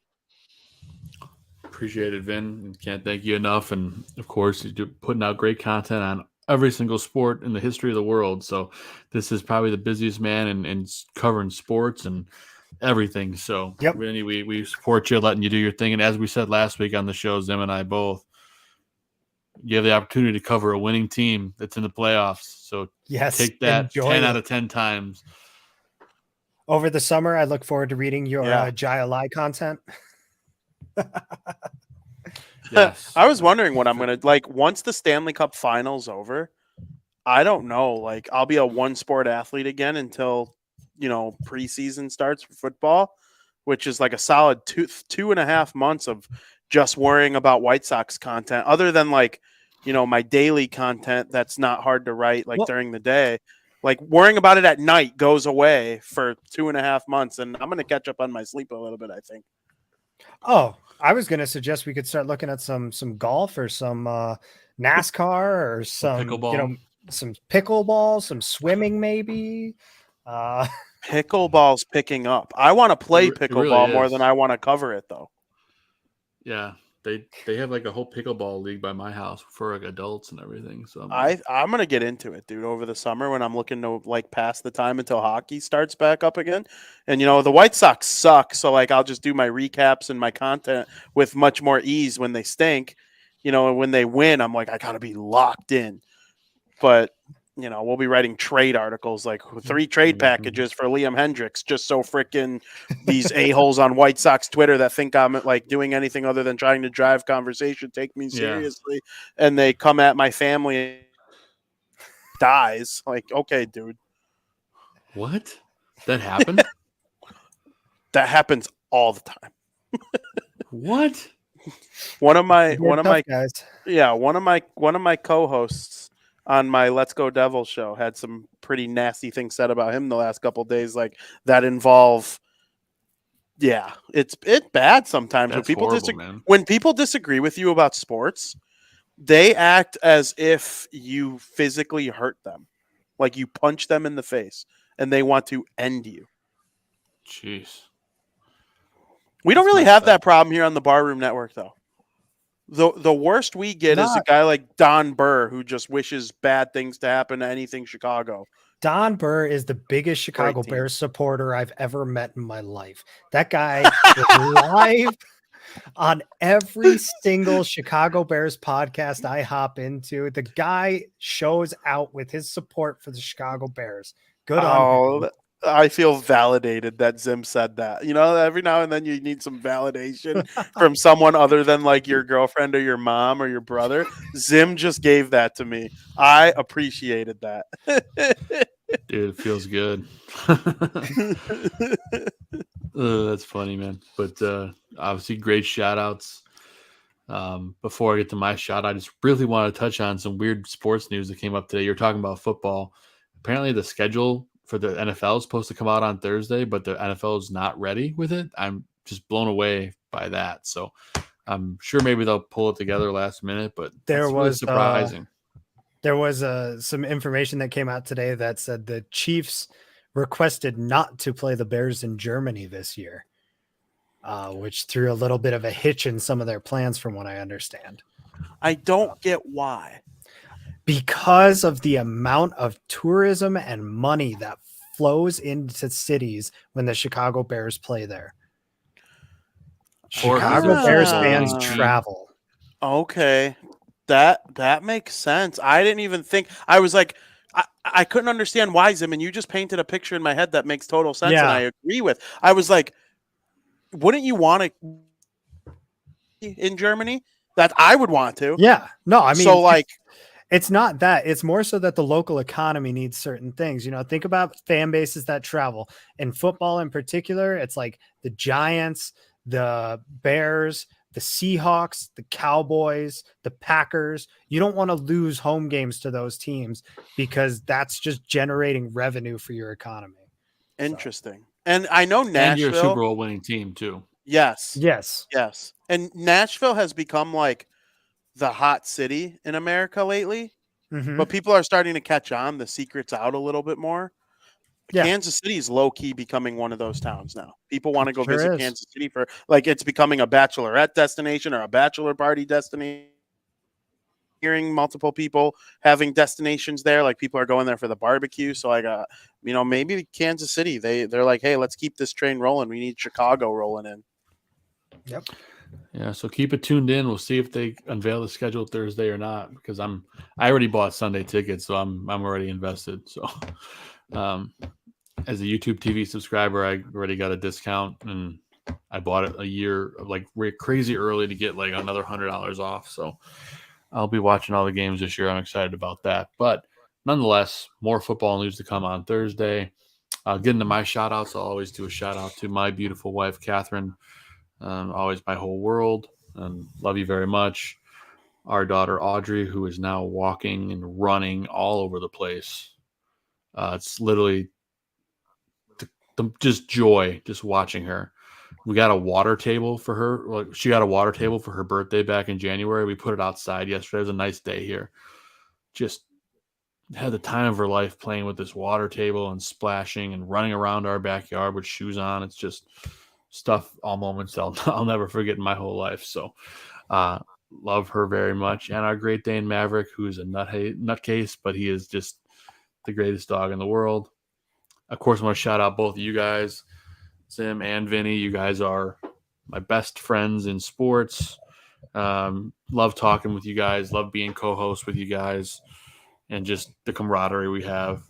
Appreciate it, Vin. Can't thank you enough. And of course, you're putting out great content on every single sport in the history of the world. So this is probably the busiest man in covering sports and everything. So yep. Vinny, we support you, letting you do your thing. And as we said last week on the show, Zim and I both, you have the opportunity to cover a winning team that's in the playoffs. So take that 10 out of 10 times. Over the summer, I look forward to reading your Jai Alai content. Yes. I was wondering what I'm going to once the Stanley Cup final's over. I don't know. I'll be a one sport athlete again until preseason starts for football, which is a solid 2.5 months of just worrying about White Sox content, other than my daily content that's not hard to write during the day. Worrying about it at night goes away for 2.5 months, and I'm going to catch up on my sleep a little bit, I think. Oh, I was going to suggest we could start looking at some golf or some NASCAR or some pickleball. some pickleball, some swimming, maybe. Pickleball's picking up. I want to play It pickleball really more is. than I want to cover it, though. Yeah, they have like a whole pickleball league by my house for like adults and everything. So I'm gonna get into it, dude, over the summer when I'm looking to like pass the time until hockey starts back up again. And the White Sox suck, so like I'll just do my recaps and my content with much more ease when they stink. And when they win, I'm like I gotta be locked in. But we'll be writing trade articles like 3 trade packages for Liam Hendriks, just so freaking these a-holes on White Sox Twitter that think I'm like doing anything other than trying to drive conversation take me seriously, and they come at my family and dies. Like, okay, dude. What? That happened? That happens all the time. What? One of my co-hosts on my Let's Go Devils show had some pretty nasty things said about him the last couple of days, like that involve. Yeah, it's bad sometimes when people when people disagree with you about sports. They act as if you physically hurt them, like you punch them in the face, and they want to end you. Jeez, we don't really have that problem here on the Barroom Network, though. The worst we get is a guy like Don Burr who just wishes bad things to happen to anything Chicago. Don Burr is the biggest Chicago Bears supporter I've ever met in my life. That guy is live on every single Chicago Bears podcast I hop into. The guy shows out with his support for the Chicago Bears. Good on him. I feel validated that Zim said that. Every now and then you need some validation from someone other than like your girlfriend or your mom or your brother. Zim just gave that to me. I appreciated that. Dude, it feels good. That's funny, man. But obviously great shout outs. Before I get to my shot, I just really want to touch on some weird sports news that came up today. You're talking about football. Apparently the schedule for the NFL is supposed to come out on Thursday, but the NFL is not ready with it. I'm just blown away by that. So I'm sure maybe they'll pull it together last minute, but there was really surprising. There was some information that came out today that said the Chiefs requested not to play the Bears in Germany this year, which threw a little bit of a hitch in some of their plans from what I understand. I don't get why. Because of the amount of tourism and money that flows into cities when the Chicago Bears play there. Chicago Bears fans travel. Okay. That makes sense. I didn't even think. I was like, I couldn't understand why, Zim, and you just painted a picture in my head that makes total sense, and I agree with. I was like, wouldn't you want to in Germany? That I would want to. Yeah. No, I mean, so like, it's not that. It's more so that the local economy needs certain things. Think about fan bases that travel. In football in particular, it's like the Giants, the Bears, the Seahawks, the Cowboys, the Packers. You don't want to lose home games to those teams because that's just generating revenue for your economy. Interesting. So. And I know Nashville. And you're a Super Bowl winning team too. Yes. Yes. Yes. And Nashville has become like the hot city in America lately, but people are starting to catch on. The secret's out a little bit more. Yeah. Kansas City is low key becoming one of those towns now. People want to go visit Kansas City for like it's becoming a bachelorette destination or a bachelor party destination. Hearing multiple people having destinations there, like people are going there for the barbecue. So I got, maybe Kansas City, they're like, hey, let's keep this train rolling. We need Chicago rolling in. Yep. Yeah, so keep it tuned in. We'll see if they unveil the schedule Thursday or not, because I already bought Sunday tickets, so I'm already invested. So, as a YouTube TV subscriber, I already got a discount, and I bought it a year like crazy early to get like another $100 off. So, I'll be watching all the games this year. I'm excited about that. But nonetheless, more football news to come on Thursday. Getting to my shout outs, I'll always do a shout out to my beautiful wife, Catherine. Always my whole world, and love you very much. Our daughter Audrey, who is now walking and running all over the place. It's literally just joy just watching her. We got a water table for her. She got a water table for her birthday back in January. We put it outside yesterday. It was a nice day here. Just had the time of her life playing with this water table and splashing and running around our backyard with shoes on. It's just stuff, all moments I'll never forget in my whole life. So love her very much. And our Great Dane Maverick, who's a nutcase, but he is just the greatest dog in the world. Of course, I want to shout out both of you guys, Zim and Vinnie. You guys are my best friends in sports. Love talking with you guys. Love being co-host with you guys. And just the camaraderie we have.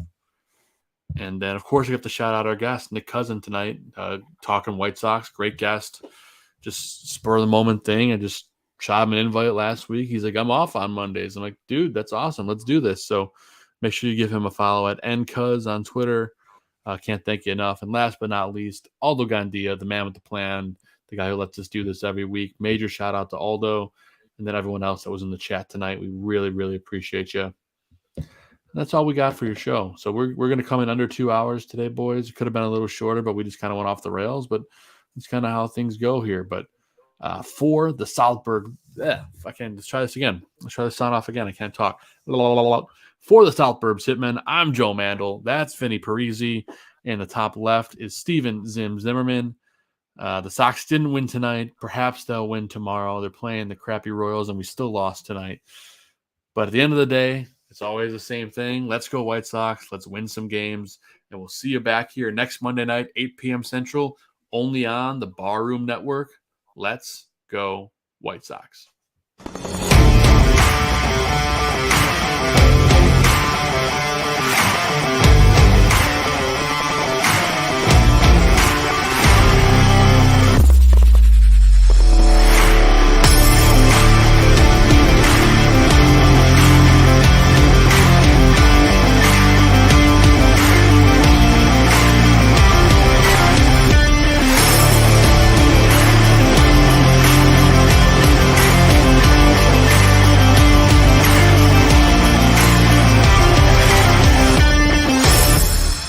And then, of course, we have to shout out our guest, Nick Couzin, tonight, talking White Sox. Great guest. Just spur of the moment thing. I just shot him an invite last week. He's like, I'm off on Mondays. I'm like, dude, that's awesome. Let's do this. So make sure you give him a follow at ncuz on Twitter. Can't thank you enough. And last but not least, Aldo Gandia, the man with the plan, the guy who lets us do this every week. Major shout out to Aldo and then everyone else that was in the chat tonight. We really, really appreciate you. That's all we got for your show. So we're going to come in under 2 hours today, boys. It could have been a little shorter, but we just kind of went off the rails. But it's kind of how things go here. But for the Salzburg, I can't. Let's try this again. Let's try to sound off again. I can't talk. For the South Burbs Hitmen, I'm Joe Mandel. That's Vinnie Parisi. And the top left is Steven Zim Zimmerman. The Sox didn't win tonight. Perhaps they'll win tomorrow. They're playing the crappy Royals, and we still lost tonight. But at the end of the day, it's always the same thing. Let's go White Sox. Let's win some games. And we'll see you back here next Monday night, 8 p.m. Central, only on the Barroom Network. Let's go White Sox.